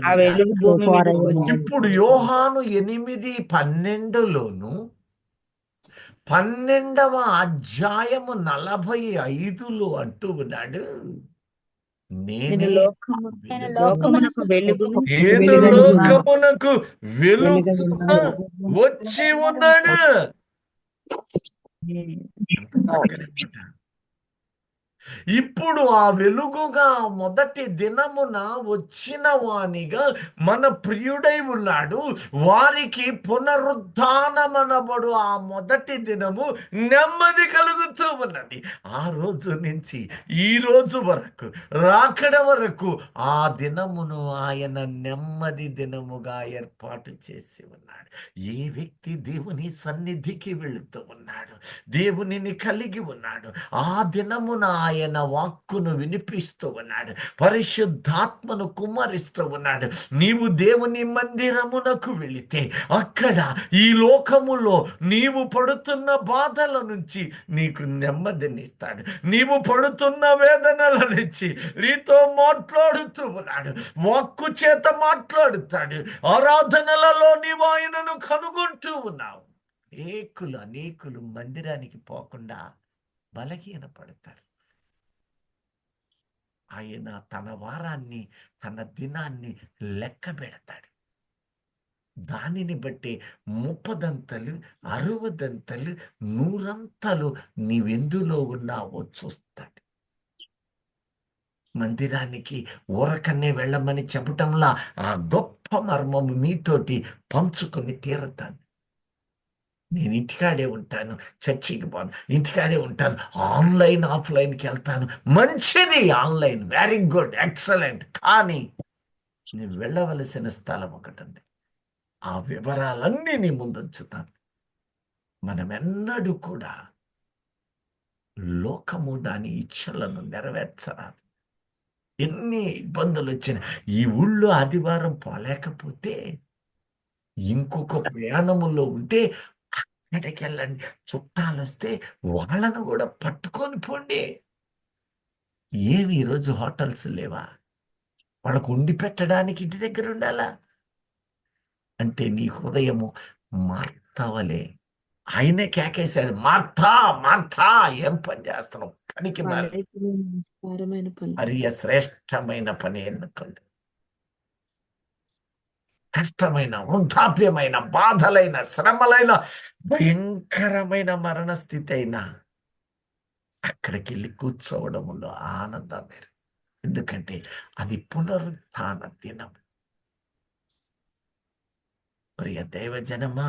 ఆ వెలుగు భూమి మీద వచ్చి ఇప్పుడు యోహాను 8:12లోను 12వ అధ్యాయము 45లో అంటూ ఉన్నాడు, నేనే నేను లోకమునకు వెలుగును నేను లోకమునకు వెలుగు వచ్చి ఉన్నాడు. ఎంత చక్కని మాట. ఇప్పుడు ఆ వెలుగుగా మొదటి దినమున వచ్చిన వానిగా మన ప్రియుడై ఉన్నాడు. వారికి పునరుద్ధానమనబడు ఆ మొదటి దినము నెమ్మది కలుగుతూ ఉన్నది. ఆ రోజు నుంచి ఈ రోజు వరకు, రాకడ వరకు ఆ దినమును ఆయన నెమ్మది దినముగా ఏర్పాటు చేసి ఉన్నాడు. ఏ వ్యక్తి దేవుని సన్నిధికి వెళుతూ ఉన్నాడు, దేవునిని కలిగి ఉన్నాడు, ఆ దినమున ఆయన వాక్కును వినిపిస్తూ ఉన్నాడు, పరిశుద్ధాత్మను కుమ్మరిస్తూ ఉన్నాడు. నీవు దేవుని మందిరమునకు వెళితే అక్కడ ఈ లోకములో నీవు పడుతున్న బాధల నుంచి నీకు నెమ్మదినిస్తాడు. నీవు పడుతున్న వేదనల నుంచి నీతో మాట్లాడుతూ ఉన్నాడు. వాక్కు చేత మాట్లాడుతాడు. ఆరాధనలలో నీవు ఆయనను కనుగొంటూ ఉన్నావు. అనేకులు మందిరానికి పోకుండా బలహీన పడతారు. ఆయన తన వారాన్ని, తన దినాన్ని లెక్క పెడతాడు. దానిని బట్టి 30 60 100 నీవెందులో ఉన్నావో చూస్తాడు. మందిరానికి ఊరకన్నే వెళ్ళమని చెప్పటంలా ఆ గొప్ప మర్మము మీతోటి పంచుకొని తీరతాను. నేను ఇంటికాడే ఉంటాను, చర్చికి పోను, ఇంటికాడే ఉంటాను, ఆన్లైన్ ఆఫ్లైన్కి వెళ్తాను. మంచిది, ఆన్లైన్ వెరీ గుడ్, ఎక్సలెంట్. కానీ నేను వెళ్ళవలసిన స్థలం ఒకటి ఉంది. ఆ వివరాలన్నీ నీ ముందుంచుతాను. మనం ఎన్నడూ కూడా లోకము దాని ఇచ్చలను నెరవేర్చరాదు. ఎన్ని ఇబ్బందులు వచ్చినా ఈ ఊళ్ళో ఆదివారం పోలేకపోతే ఇంకొక ప్రయాణములో ఉంటే అక్కడికి వెళ్ళండి. చుట్టాలు వస్తే వాళ్ళను కూడా పట్టుకొని పోండి. ఏమి ఈరోజు హోటల్స్ లేవా? వాళ్ళకు వండి పెట్టడానికి ఇంటి దగ్గర ఉండాలా? అంటే నీ హృదయము మార్తావలే. ఆయనే కేకేశాడు, మార్తా మార్తా, ఏం పని చేస్తున్నావు? పనికి మాలి. అన్నిటిలో నిస్సారమైన పని. మరియ శ్రేష్టమైన పని ఎన్నుకుంది. కష్టమైన, వృద్ధాప్యమైన, బాధలైన, శ్రమలైన, భయంకరమైన మరణ స్థితి అయినా అక్కడికి వెళ్ళి కూర్చోవడంలో ఆనందం వేరు. ఎందుకంటే అది పునరుత్థాన దినం. ప్రియ దైవజనమా,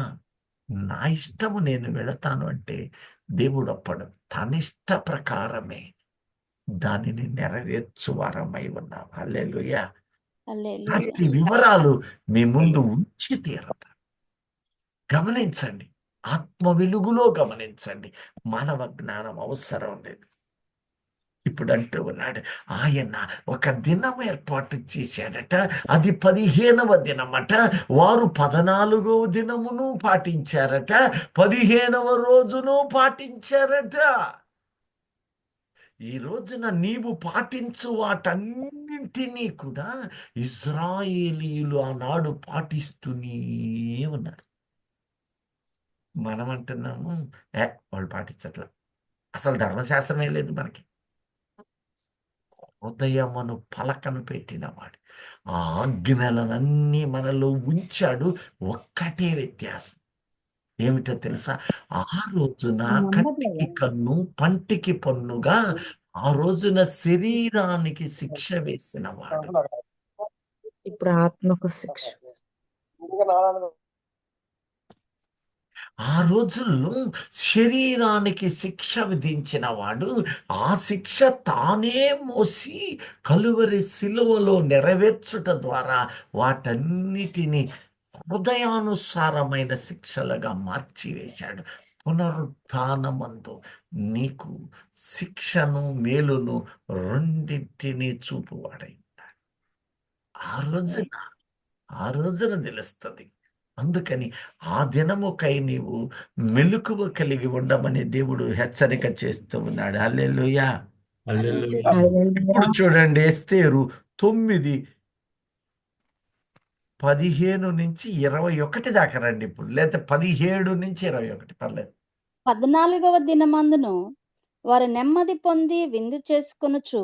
నా ఇష్టము నేను వెళతాను అంటే దేవుడు అప్పుడు తన ఇష్ట ప్రకారమే దానిని నెరవేర్చువారమై ఉన్నాం. హల్లెలూయా. హల్లెలూయా. ప్రతి వివరాలు మీ ముందు ఉంచి తీరతారు. గమనించండి, ఆత్మ వెలుగులో గమనించండి. మానవ జ్ఞానం అవసరం లేదు. ఇప్పుడు అంటూ ఉన్నాడు, ఆయన ఒక దినం ఏర్పాటు చేశాడట. అది 15వ దినమట. వారు 14వ దినమును పాటించారట, 15వ రోజును పాటించారట. ఈ రోజున నీవు పాటించు వాటన్నింటినీ కూడా ఇశ్రాయేలీయులు ఆనాడు పాటిస్తూనే ఉన్నారు. మనం అంటున్నాము, వాళ్ళు పాటించట్లా. అసలు ధర్మశాస్త్రమే లేదు మనకి. హృదయమును పలకను పెట్టినవాడు ఆ ఆజ్ఞలనన్నీ మనలో ఉంచాడు. ఒక్కటే వ్యత్యాసం ఏమిటో తెలుసా? ఆ రోజున కంటికి కన్ను, పంటికి పన్నుగా ఆ రోజున శరీరానికి శిక్ష వేసిన వాడు ఇప్పుడు ఆత్మకు శిక్ష. ఆ రోజుల్లో శరీరానికి శిక్ష విధించిన వాడు ఆ శిక్ష తానే మోసి కలువరి సిలువలో నెరవేర్చుట ద్వారా వాటన్నిటిని హృదయానుసారమైన శిక్షలుగా మార్చివేశాడు. పునరుత్థానమందు నీకు శిక్షను, మేలును రెండింటినీ చూపువాడై ఉన్నాడు. ఆ రోజున తెలుస్తుంది. అందుకని ఆ దినముకై నీవు మెలకువ కలిగి ఉండమని దేవుడు హెచ్చరిక చేస్తూ ఉన్నాడు. హల్లెలూయా. హల్లెలూయా. ఇప్పుడు చూడండి, ఎస్తేరు 9:15-21 దాకా రండి ఇప్పుడు, లేదా 17-21, పర్లేదు. 14వ దినమందును వారు నెమ్మది పొంది విందు చేసుకొనుచు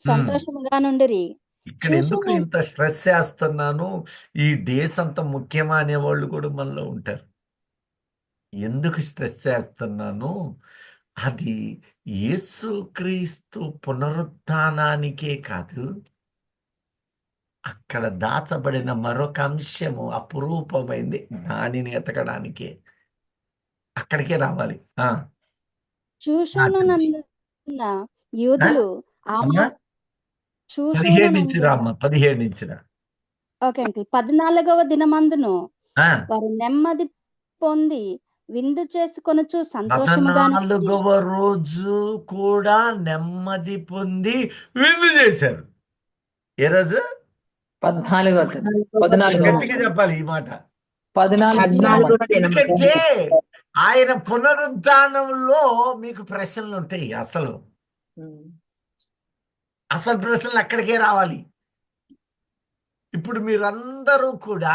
సంతోషముగా నుండిరి. ఇక్కడ ఎందుకు చూచును ఇంత స్ట్రెస్ చేస్తున్నాను? ఈ డేస్ అంత ముఖ్యమా అనేవాళ్ళు కూడా మనలో ఉంటారు. ఎందుకు స్ట్రెస్ చేస్తున్నాను? అది యేసుక్రీస్తు పునరుత్థానానికే కాదు, అక్కడ దాచబడిన మరొక అంశము అపురూపమైంది, దానిని ఎతకడానికే అక్కడికే రావాలి. చూషును చెప్పండి. నన్న యూదులు ఆ అమ్మా, మాట 17 నుంచి చూషును. రామ్మా, 17 నుంచి రా. Okay uncle. 14వ దినమందును ఆ, వారు నెమ్మది పొంది విందు చేసుకొనుచు సంతోషముగా నుండిరి. 14వ రోజు కూడా నెమ్మది పొంది విందు చేశారు. ఏ రోజు? 14వ దినం. 14వ గట్టిగా చెప్పాలి ఈ మాట. 14వ దినం. ఎందుకంటే ఆయన పునరుద్ధానంలో మీకు ప్రశ్నలు ఉంటాయి. అసలు ప్రశ్నలు అక్కడికే రావాలి. ఇప్పుడు మీరందరూ కూడా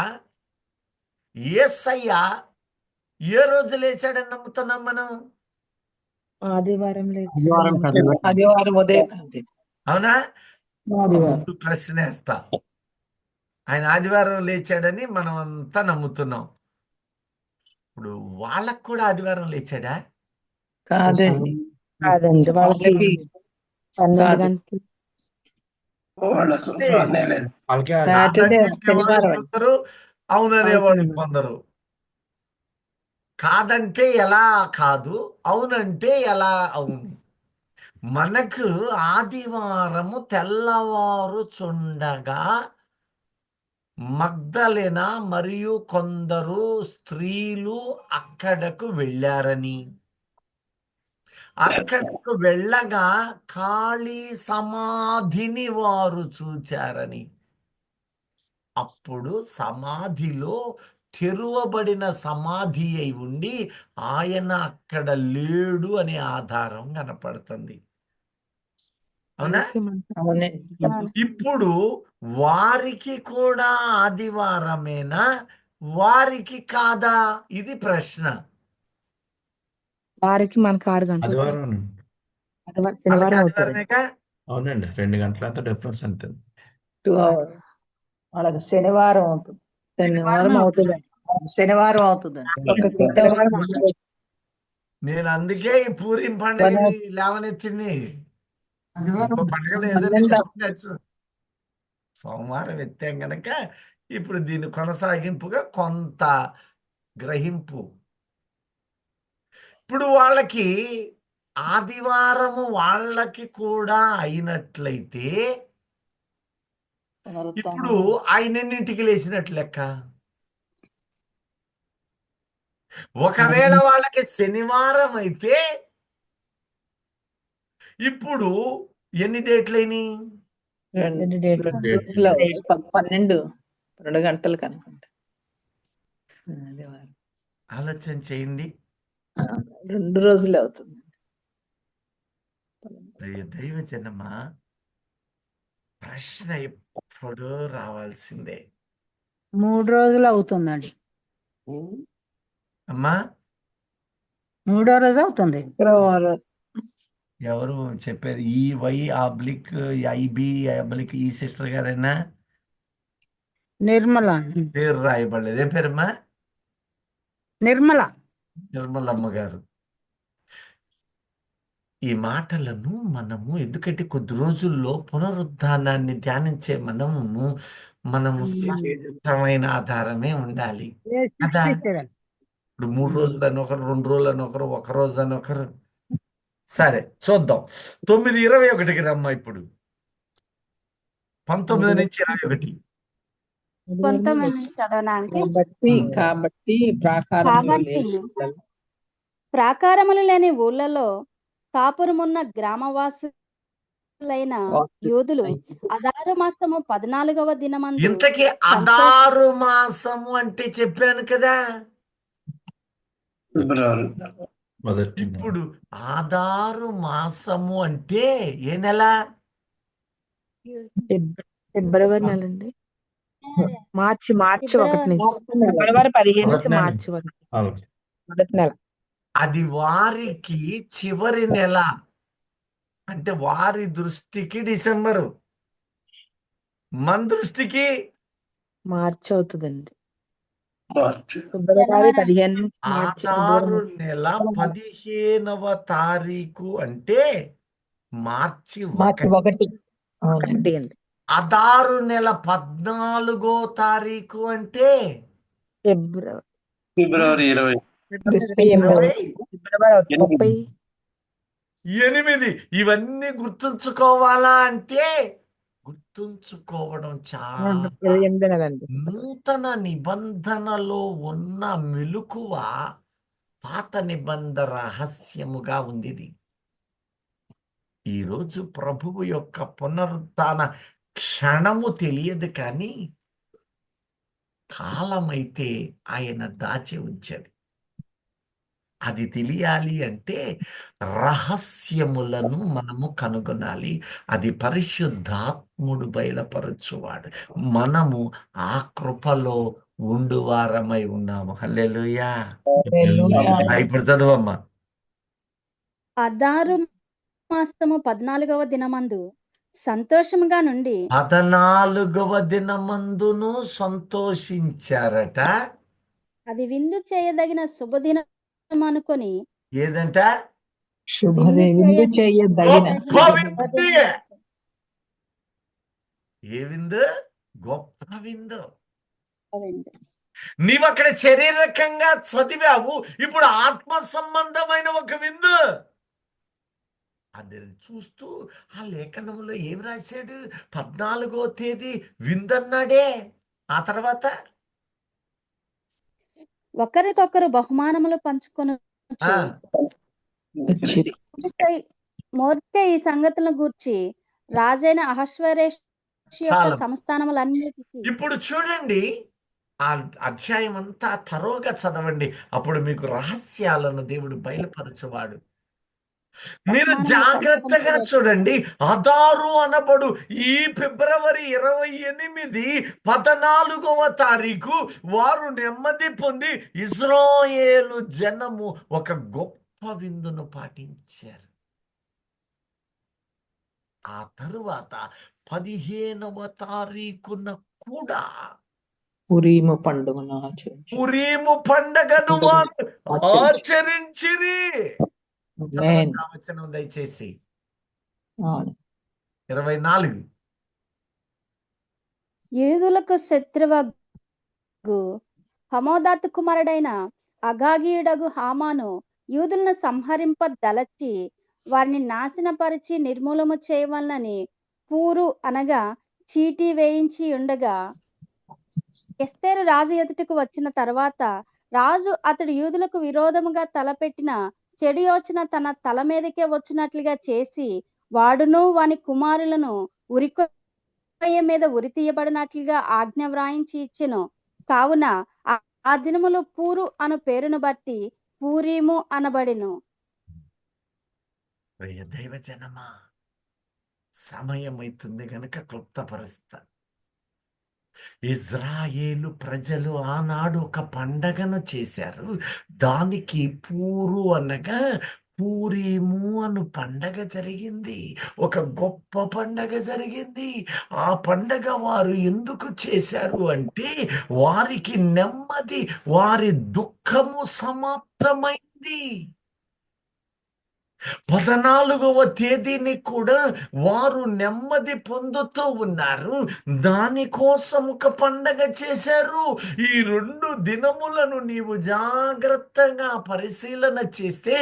యేసయ్య ఏ రోజు లేచాడని నమ్ముతున్నాం మనం? ఆదివారం ఆదివారం ఉదయకాంతి. అవునా? ముందు ప్రశ్న వేస్తా. ఆయన ఆదివారం లేచాడని మనం అంతా నమ్ముతున్నాం. ఇప్పుడు వాళ్ళకు కూడా ఆదివారం లేచాడా? కాదండి. కాదండి. వాళ్ళకి వాళ్ళకి 12 కాదు. గంటలు. సాటర్డే కాదంటే శనివారం అండి. కొందరు, అవుననే వాళ్ళు కొందరు. కాదంటే ఎలా కాదు, అవునంటే ఎలా అవును. మనకు ఆదివారము తెల్లవారుచుండగా మగ్దలేన మరియు కొందరు స్త్రీలు అక్కడకు వెళ్ళారని, అక్కడకు వెళ్ళగా ఖాళీ సమాధిని వారు చూచారని. అప్పుడు సమాధిలో తెరువబడిన సమాధి అయి ఉండి ఆయన అక్కడ లేడు అనే ఆధారం కనపడుతుంది. అవునా? అవునండి. ఇప్పుడు వారికి కూడా ఆదివారమేనా, వారికి కాదా? ఇది ప్రశ్న. వారికి మనకు 6 గంటలు ఆదివారం వాళ్ళకి శనివారం అవుతుంది. ఆదివారమేగా? అవునండి, 2 గంటలంతా డిఫరెన్స్ అంతే. 2 hours. వాళ్ళకి శనివారం అవుతుంది. శనివారం అవుతుంది. శనివారం అవుతుందండి. ఒక శనివారం అవుతుంది. నేను అందుకే ఈ పూరి పండుగ లేవనెత్తింది. ఇంకో పండుగలు ఏదైనా చెప్పచ్చు. సోమవారం ఎత్తాం గనక ఇప్పుడు దీని కొనసాగింపుగా కొంత గ్రహింపు. ఇప్పుడు వాళ్ళకి ఆదివారము వాళ్ళకి కూడా అయినట్లయితే ఇప్పుడు ఆయన ఎన్నింటికి లేచినట్లు లెక్క? ఒకవేళ వాళ్ళకి శనివారం అయితే ఇప్పుడు ఎన్ని డేట్లైనాయి? 2 డేట్లు. రోజులు అవుతుంది. 12 గంటలు కనుకుంటా. ఆదివారం. ఆలోచన చేయండి. 2 రోజులు అవుతుంది. ప్రియ దైవ జనమా, ప్రశ్న ఎప్పుడూ రావాల్సిందే. 3 రోజులు అవుతుందండి. అమ్మా 3వ రోజు అవుతుంది. శుక్రవారం. ఎవరు చెప్పేది? IB/IB/ ఈ సిస్టర్ గారైనా నిర్మల పేరు రాయబడలేదు. ఏం పేరమ్మా? నిర్మల నిర్మలమ్మ గారు. ఈ మాటలను మనము ఎందుకంటే కొద్ది రోజుల్లో పునరుద్ధానాన్ని ధ్యానించే మనము స్పష్టమైన ఆధారమే ఉండాలి కదా. 67 ఇప్పుడు 3 రోజులు అని ఒకరు, 2 రోజులు అని ఒకరు, ఒక రోజు అని ఒకరు. సరే చూద్దాం. 9:21కి రమ్మా. ఇప్పుడు 19 నుంచి 21. 19 నుంచి చదవడానికి. కాబట్టి ప్రాకారములు లేని ప్రాకారములు లేని ఊళ్ళలో కాపురమున్న గ్రామవాసులైన యోధులు అదారు మాసము 14వ దినమందు ఇంతకీ అదారు మాసము అంటే చెప్పాను కదా. మొదటి ఇప్పుడు ఆదారు మాసము అంటే ఏ నెల? ఫిబ్రవరి నెల అండి. మార్చి 1 నుంచి ఫిబ్రవరి. ఫిబ్రవరి 15 నుంచి మొదటి నెల. మార్చి వరకు అవును. మొదటి నెల. అది వారికి చివరి నెల. అంటే వారి దృష్టికి డిసెంబరు, మన దృష్టికి మార్చి అవుతుందండి. ఫిబ్రవరి 15 నుంచి మార్చి ఆదారు నెల 15వ తారీఖు అంటే మార్చి 1. 1. అవునండి. అండి. అదారు నెల 14వ తారీఖు అంటే ఫిబ్రవరి 20. ఫిబ్రవరి 8. ఇవన్నీ గుర్తుంచుకోవాలా అంటే గుర్తుంచుకోవడం చాలా 28 నెలండి. నూతన నిబంధనలో ఉన్న మెలకువ పాత నిబంధన రహస్యముగా ఉంది. ఇది ఈరోజు ప్రభువు యొక్క పునరుత్థాన క్షణము తెలియదు, కానీ కాలమైతే ఆయన దాచి ఉంచాడు. అది తెలియాలి అంటే రహస్యములను మనము కనుగొనాలి. అది పరిశుద్ధాత్ముడు బయలుపరచువాడు. మనము ఆ కృపలో ఉండువారమై ఉన్నాము. హల్లెలూయా. ఇప్పుడు చదువమ్మా. అదారు మాసము 14వ దినమందు సంతోషముగా నుండి 14వ దినమందును సంతోషించారట. అది విందు చేయదగిన శుభదినం అనుకొని ఏదంట? విందు చేయదగిన గొప్ప విందు. ఏ విందు? గొప్ప విందు. నీవు అక్కడ శారీరకంగా చదివావు, ఇప్పుడు ఆత్మ సంబంధమైన ఒక విందు. అది చూస్తూ ఆ లేఖనంలో ఏం రాశాడు? 14వ తేదీ విందన్నాడే. ఆ తర్వాత ఒకరికొకరు బహుమానములు పంచుకొని ఆ, మోర్దెకై ఈ సంగతులను గూర్చి రాజైన అహష్వేరోషు యొక్క చాలా సంస్థానములన్నిటికీ ఇప్పుడు చూడండి, ఆ అధ్యాయం అంతా తరోగా చదవండి. అప్పుడు మీకు రహస్యాలను దేవుడు బయలుపరచువాడు. మీరు బహుమానములు జాగ్రత్తగా పంచుకొనుటకు చూడండి. అదారు అనబడు ఈ ఫిబ్రవరి 28, 14వ తారీఖు వారు నెమ్మది పొంది ఇజ్రాయేలు జనము ఒక గొప్ప విందును పాటించారు. ఆ తరువాత 15వ తారీఖున కూడా పురీము పండుగను ఆచరించు. పురీము పండగను వారు ఆచరించిరి. ఆమేన్. చదవండి ఆ వచనం దయచేసి. అవును. 24. యూదులకు శత్రువగు హమోదాతు కుమారుడైన అగాగీయుడగు హామాను యూదులను సంహరింపదలచి వారిని నాశనపరిచి నిర్మూలము చేయవలనని పూరు అనగా చీటీ వేయించి ఉండగా ఎస్తేరు రాజు ఎదుటకు వచ్చిన తర్వాత రాజు అతడు యూదులకు విరోధముగా తలపెట్టిన చెడు యోచన తన తల మీదకే వచ్చినట్లుగా చేసి వాడును వాని కుమారులను ఉరికొయ్య మీద ఉరి తీయబడినట్లుగా ఆజ్ఞ వ్రాయించి ఇచ్చెను. కావున ఆ దినములు పూరు అను పేరును బట్టి పూరీము అనబడెను. ప్రియ దైవజనమా, సమయం అవుతుంది గనుక క్లుప్తపరుస్తా. ఇజ్రాయేలు ప్రజలు ఆనాడు ఒక పండగను చేశారు. దానికి పూరు అనగా పూరీము అను పండగ జరిగింది. ఒక గొప్ప పండగ జరిగింది. ఆ పండగ వారు ఎందుకు చేశారు అంటే వారికి నెమ్మది, వారి దుఃఖము సమాప్తమైంది. 14వ తేదీని కూడా వారు నెమ్మది పొందుతూ ఉన్నారు. దానికోసం ఒక పండగ చేశారు. ఈ 2 దినములను నీవు జాగ్రత్తగా పరిశీలన చేస్తే,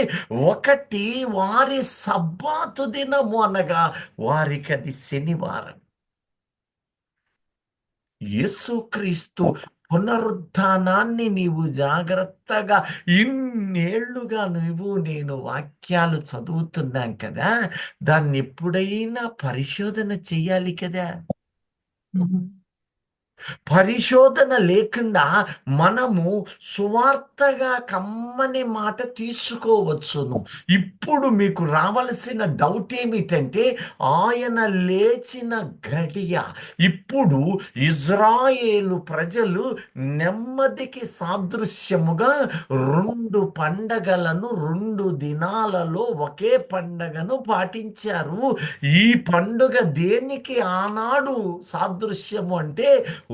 ఒకటి వారి సబ్బాతు దినము అనగా వారికి అది శనివారం. యేసుక్రీస్తు పునరుద్ధానాన్ని నీవు జాగ్రత్తగా ఇన్నేళ్లుగా నేను వాక్యాలు చదువుతున్నాం కదా, దాన్ని ఎప్పుడైనా పరిశోధన చెయ్యాలి కదా. పరిశోధన లేకుండా మనము సువార్తగా కమ్మని మాట తీసుకోవచ్చును. ఇప్పుడు మీకు రావలసిన డౌట్ ఏమిటంటే, ఆయన లేచిన గడియ ఇప్పుడు ఇజ్రాయేలు ప్రజలు నెమ్మదికి సాదృశ్యముగా 2 పండగలను 2 దినాలలో ఒకే పండగను పాటించారు. ఈ పండుగ దేనికి ఆనాడు సాదృశ్యము అంటే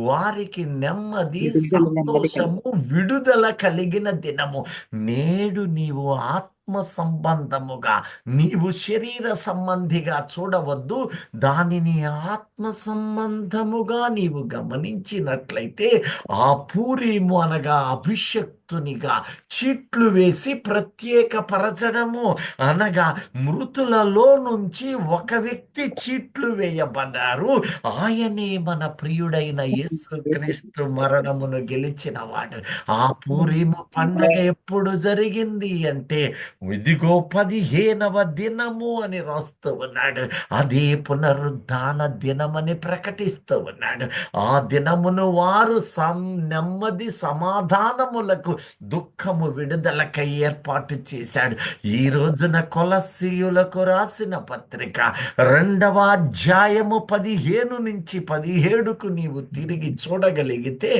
వారికి నెమ్మది, సంతోషము, విడుదల కలిగిన దినము. నేడు నీవు ఆత్మ సంబంధముగా, నీవు శరీర సంబంధిగా చూడవద్దు. దానిని ఆత్మ సంబంధముగా నీవు గమనించినట్లయితే ఆ పూరీము అనగా అభిషక్తునిగా చీట్లు వేసి ప్రత్యేకపరచడము అనగా మృతులలో నుంచి ఒక వ్యక్తి చీట్లు వేయబడ్డారు. ఆయనే మన ప్రియుడైన యేసుక్రీస్తు మరణమును గెలిచిన వాడు. ఆ పూరీము పండగ ఎప్పుడు జరిగింది అంటే ఇదిగో 15వ దినము అని రాస్తూ ఉన్నాడు. అదే పునరుద్ధాన దినమని ప్రకటిస్తూ ఉన్నాడు. ఆ దినమును వారు నెమ్మది సమాధానములకు, దుఃఖము విడుదలకై ఏర్పాటు చేశాడు. ఈ రోజున కొలస్సీయులకు రాసిన పత్రిక 2వ అధ్యాయము 15 నుంచి 17కు నీవు తిరిగి చూడగలిగితే,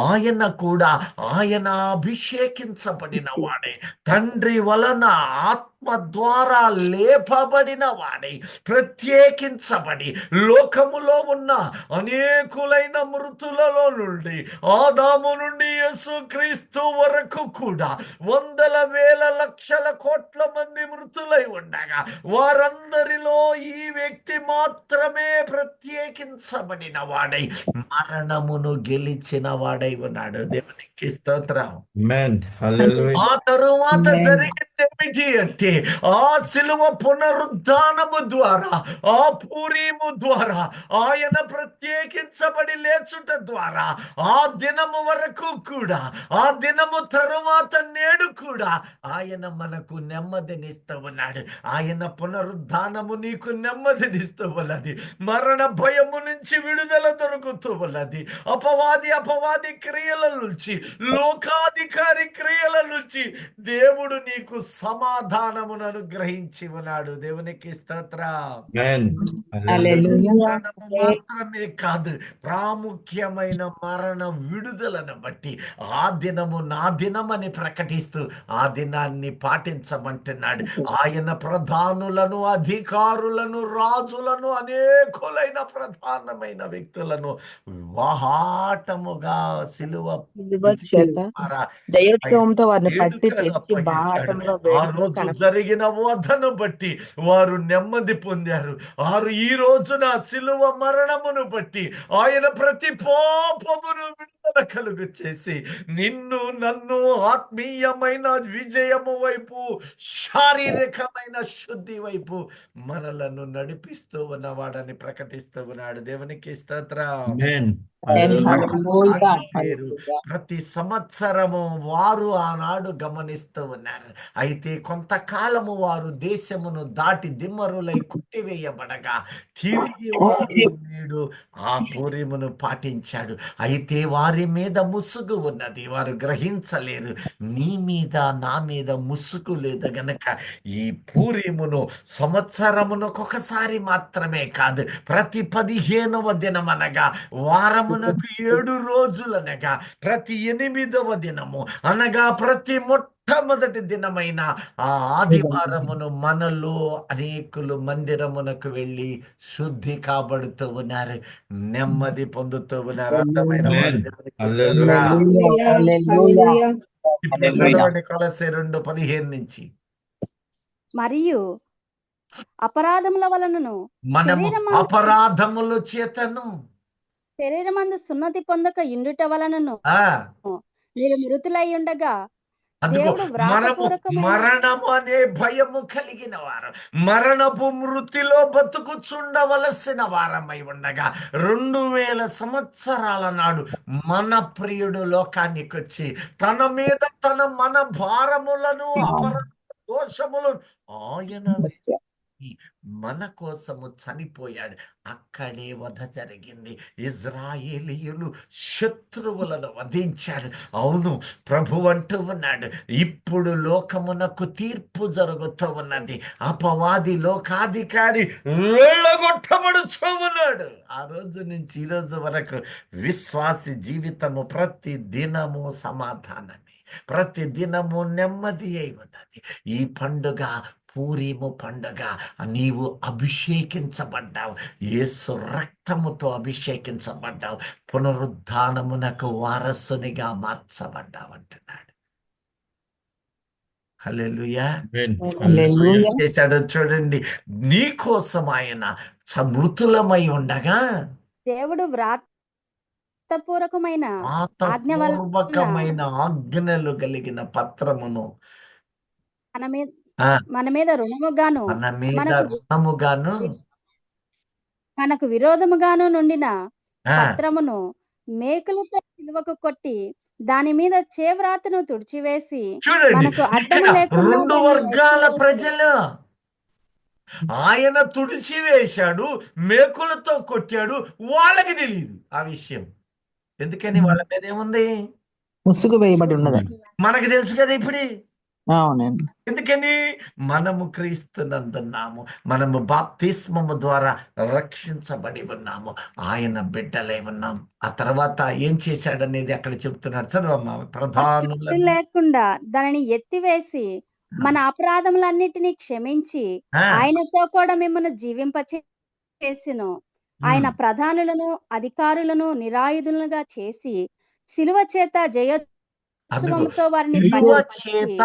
ఆయన కూడా ఆయన అభిషేకించబడిన వాడే, తండ్రి వలన ఆత్మ ద్వారా లేపబడిన వాడై, ప్రత్యేకించబడి లోకములో ఉన్న అనేకులైన మృతులలో నుండి, ఆదాము నుండి యేసుక్రీస్తు వరకు కూడా వందల వేల లక్షల కోట్ల మంది మృతులై ఉండగా వారందరిలో ఈ వ్యక్తి మాత్రమే ప్రత్యేకించబడిన వాడై మరణమును గెలిచిన వాడై ఉన్నాడు. దేవునికి స్తోత్రం. Amen. Hallelujah. ఆ తరువాత జరిగింది ఏమిటి అంటే, అయితే ఆ శిలువ పునరుద్ధానము ద్వారా, ఆ పూరీము ద్వారా, ఆయన ప్రత్యేకించబడి లేచుట ద్వారా ఆ దినము వరకు కూడా, ఆ దినము తరువాత నేడు కూడా ఆయన మనకు నెమ్మదినిస్తూ ఉన్నాడు. ఆయన పునరుద్ధానము నీకు నెమ్మదినిస్తూ ఉన్నది. మరణ భయము నుంచి విడుదల దొరుకుతూ ఉన్నది. అపవాది క్రియల నుంచి, లోకాధికారి క్రియల నుంచి దేవుడు నీకు సమాధానమును అనుగ్రహించి ఉన్నాడు. దేవునికి స్తోత్రం. Amen. హల్లెలూయా. మరణము మాత్రమే కాదు, ప్రాముఖ్యమైన మరణ విడుదలను బట్టి ఆ దినము నా దినమని ప్రకటిస్తూ ఆ దినాన్ని పాటించమంటున్నాడు. ఆయన ప్రధానులను, అధికారులను, రాజులను, అనేకులైన ప్రధానమైన వ్యక్తులను వాహాటముగా సిలువ చేత ద్వారా జయోత్సవంతో వారిని పట్టి వేడుకలను తెచ్చి అప్పగించాడు. బాటంలో ఆ రోజు జరిగిన వధను బట్టి వారు నెమ్మది పొందారు. ఈ రోజున సిలువ మరణమును బట్టి ఆయన ప్రతి పాపమును విడుదల కలుగు చేసి నిన్ను నన్ను ఆత్మీయమైన విజయము వైపు, శారీరకమైన శుద్ధి వైపు మనలను నడిపిస్తూ ఉన్నవాడని ప్రకటిస్తూ ఉన్నాడు. దేవునికి స్తోత్రం. Amen. హల్లెలూయా. పేరు ప్రతి సంవత్సరము వారు ఆనాడు గమనిస్తూ ఉన్నారు. అయితే కొంతకాలము వారు దేశమును దాటి దిమ్మరులై కుట్టివేయబడగా తిరిగి వారు నేడు ఆ పూరిమును పాటించాడు. అయితే వారి మీద ముసుగు ఉన్నది, వారు గ్రహించలేరు. నీ మీద నా మీద ముసుగు లేదు గనక ఈ పూరిమును సంవత్సరమునకొకసారి మాత్రమే కాదు, ప్రతి 15వ దినమనగా, వారమునకు 7 రోజులనగా, ప్రతి 8వ దినము అనగా ప్రతి మొట్టమొదటి దినమైన ఆ ఆదివారమును మనలో అనేకులు మందిరమునకు వెళ్ళి శుద్ధి కాబడుతూ ఉన్నారు, నెమ్మది పొందుతూ ఉన్నారు. అర్థమైన వారు దేవునికి స్తోత్రం. హల్లెలూయా. ఇప్పుడు చదవండి కొలస్సే 2:15 నుంచి. మరియు అపరాధముల వలనను మనము శరీరమందు అపరాధముల చేతను శరీరమందు సున్నతి పొందక ఇండుట వలనను ఆ మీరు మృతులై ఉండగా అందుకు దేవుడు వ్రాతపూర్వకమైన మరణము అనే భయము కలిగిన వారు, మరణపు మృతిలో బతుకుచుండవలసిన వారమై ఉండగా 2000 సంవత్సరాల నాడు మన ప్రియుడు లోకానికి వచ్చి మన భారములను, అపరాధ దోషములను ఆయన మన కోసము చనిపోయాడు. అక్కడే వధ జరిగింది. ఇజ్రాయేలీయులు శత్రువులను వధించాడు. అవును, ప్రభు అంటూ ఉన్నాడు, ఇప్పుడు లోకమునకు తీర్పు జరుగుతూ ఉన్నది. అపవాది లోకాధికారి వెళ్ళగొట్టబడుచూ ఉన్నాడు. ఆ రోజు నుంచి ఈ రోజు వరకు విశ్వాసి జీవితము ప్రతి దినము సమాధానమే, ప్రతి దినము నెమ్మది అయి ఉన్నది. ఈ పండుగ పూరీము పండుగ. నీవు అభిషేకించబడ్డావు, యేసు రక్తముతో అభిషేకించబడ్డావు, పునరుద్ధానమునకు వారసునిగా మార్చబడ్డావు అంటున్నాడు. హల్లెలూయా. హల్లెలూయా. ఏం చేశాడో చూడండి. నీ కోసం ఆయన మృతులమై ఉండగా దేవుడు వ్రాతపూర్వకమైన ఆజ్ఞ వలన పూర్వకమైన ఆజ్ఞలు కలిగిన పత్రమును మన మీద రుణముగాను మన మీద మనకు రుణముగాను మనకు విరోధముగాను నుండిన ఆ, పత్రమును మేకులతో సిలువకు కొట్టి దాని మీద చేవ్రాతను తుడిచివేసి చూడండి, మనకు అడ్డము ఇక్కడ లేకుండా 2 దాన్ని వర్గాల ఎత్తివేసి ప్రజలు. ఆయన తుడిచివేశాడు, మేకులతో కొట్టాడు, వాళ్ళకి తెలియదు ఆ విషయం. ఎందుకని వాళ్ళ మీద ఏముంది? ముసుగు వేయబడి ఉన్నదండి. మనకు తెలుసు కదా ఇప్పుడు. అవునండి. ఎందుకని? మనము క్రీస్తునందున్నాము, మనము బాప్తిస్మము ద్వారా రక్షించబడి ఉన్నాము, ఆయన బిడ్డలై ఉన్నాం. ఆ తర్వాత ఏం చేశాడనేది అక్కడ చెప్తున్నాడు. చదవమ్మా. ప్రధానులను లేకుండా దానిని ఎత్తివేసి మన అపరాధములన్నిటినీ క్షమించి ఆయనతో కూడా మిమ్మల్ని జీవింపచేసెను. ఆయన ప్రధానులను, అధికారులను నిరాయుధులుగా చేసి సిలువ చేత జయోత్సవముతో వారిని సిలువ బంధించి చేత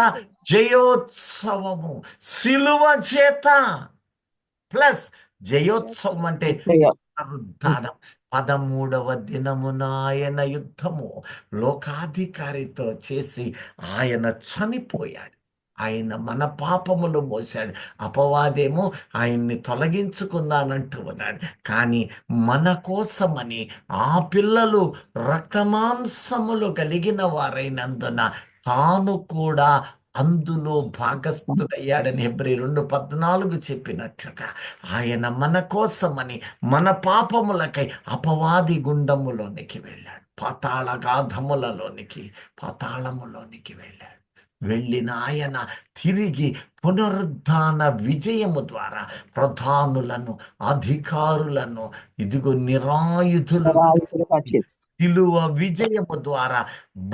జయోత్సవము, సిలువ చేత ప్లస్ జయోత్సవం అంటే పునరుద్ధానం. 13వ దినమున ఆయన యుద్ధము లోకాధికారితో చేసి ఆయన చనిపోయాడు. ఆయన మన పాపములు మోశాడు. అపవాదేమో ఆయన్ని తొలగించుకున్నానంటూ ఉన్నాడు. కానీ మన కోసమని ఆ పిల్లలు రక్తమాంసములు కలిగిన వారైనందున తాను కూడా అందులో భాగస్థుడయ్యాడని హెబ్రీ 2:14 చెప్పినట్లుగా ఆయన మన కోసమని మన పాపములకై అపవాది గుండములోనికి వెళ్ళాడు. పాతాళములోనికి వెళ్ళాడు. వెళ్ళిన ఆయన తిరిగి పునరుద్ధాన విజయము ద్వారా ప్రధానులను, అధికారులను, ఇదిగో నిరాయుధులుగా సిలువ విజయము ద్వారా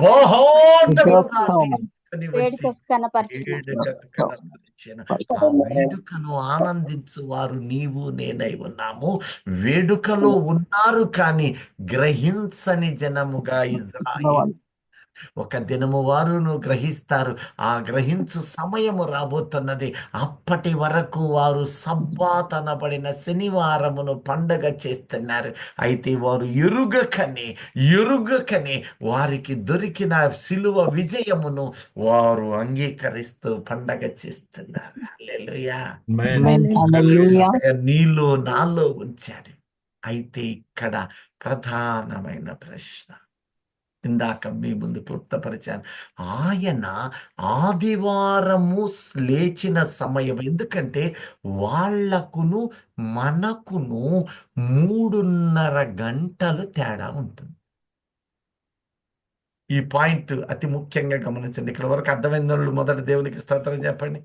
బహోన్నతముగా తీసుకొని వచ్చి వేడుక కనపరిచిన వేడుకకు కనపరిచెను. ఆ వేడుకను ఆనందించు వారు నీవు నేనై ఉన్నాము. వేడుకలో ఉన్నారు కానీ గ్రహించని జనముగా ఇజ్రాయేలు. ఒక దినము వారును గ్రహిస్తారు. ఆ గ్రహించు సమయము రాబోతున్నది. అప్పటి వరకు వారు సబ్బాత్ అనబడిన శనివారమును పండగ చేస్తున్నారు. అయితే వారు ఎరుగకనే వారికి దొరికిన సిలువ విజయమును వారు అంగీకరిస్తూ పండగ చేస్తున్నారు. హల్లెలూయా. నీలో నాలో ఉంచాడు. అయితే ఇక్కడ ప్రధానమైన ప్రశ్న ఇందాక మీ ముందు క్లుప్తపరిచాను. ఆయన ఆదివారము లేచిన సమయం, ఎందుకంటే వాళ్లకును మనకును 3:30 గంటలు తేడా ఉంటుంది. ఈ పాయింట్ అతి ముఖ్యంగా గమనించండి. ఇక్కడ వరకు అర్థమైన వాళ్ళు మొదటి దేవునికి స్తోత్రం చెప్పండి.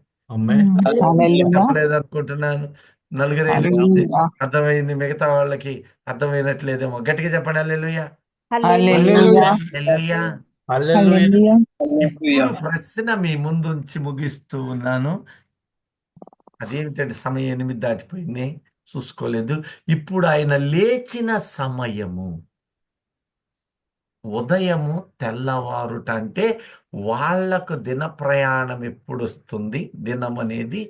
చెప్పలేదు అనుకుంటున్నాను. 4-5 అర్థమైంది, మిగతా వాళ్ళకి అర్థమైనట్లేదేమో. గట్టిగా చెప్పండి హల్లెలూయా. హల్లెలూయా. హల్లెలూయా. ఇప్పుడు ప్రశ్న మీ ముందుంచి ముగిస్తూ ఉన్నాను. అదేంటంటే సమయం 8 దాటిపోయింది, చూసుకోలేదు. ఇప్పుడు ఆయన లేచిన సమయము ఉదయము తెల్లవారుట, అంటే వాళ్లకు దిన ప్రయాణం ఎప్పుడు వస్తుంది, దినం అనేది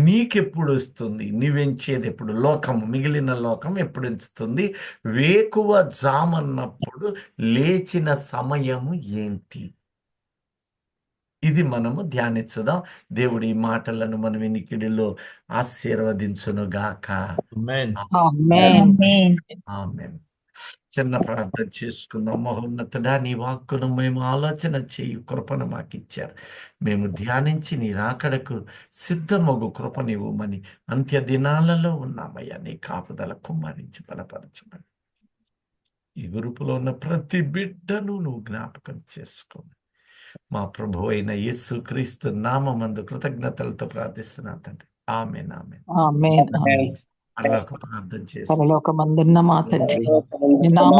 నీకెప్పుడు వస్తుంది, నీవెంచేది ఎప్పుడు, లోకము మిగిలిన లోకం ఎప్పుడు ఎంచుతుంది, వేకువ జామన్నప్పుడు లేచిన సమయము ఏంటి, ఇది మనము ధ్యానించుదాం. దేవుడి ఈ మాటలను మన వినికిడిలో ఆశీర్వదించునుగాక. ఆమేన్. చిన్న ప్రార్థన చేసుకుందాం. మహోన్నతుడా, నీ వాక్కును మేము ఆలోచన చేయు కృపను మాకిచ్చారు. మేము ధ్యానించి నీ రాకడకు సిద్ధమగు కృపనివ్వమని అంత్య దినాలలో ఉన్నామయ్యా. నీ కాపుదల కుమ్మరించి బలపరచమని ఈ గ్రూపులో ఉన్న ప్రతి బిడ్డను నువ్వు జ్ఞాపకం చేసుకోమని మా ప్రభు అయిన యేసు క్రీస్తు నామమందు కృతజ్ఞతలతో ప్రార్థిస్తున్నా తండ్రి. ఆమేన్. ఆమేన్. అలా ప్రార్థన చేసి పరలోకమందున్న మా తండ్రి, నీ నామం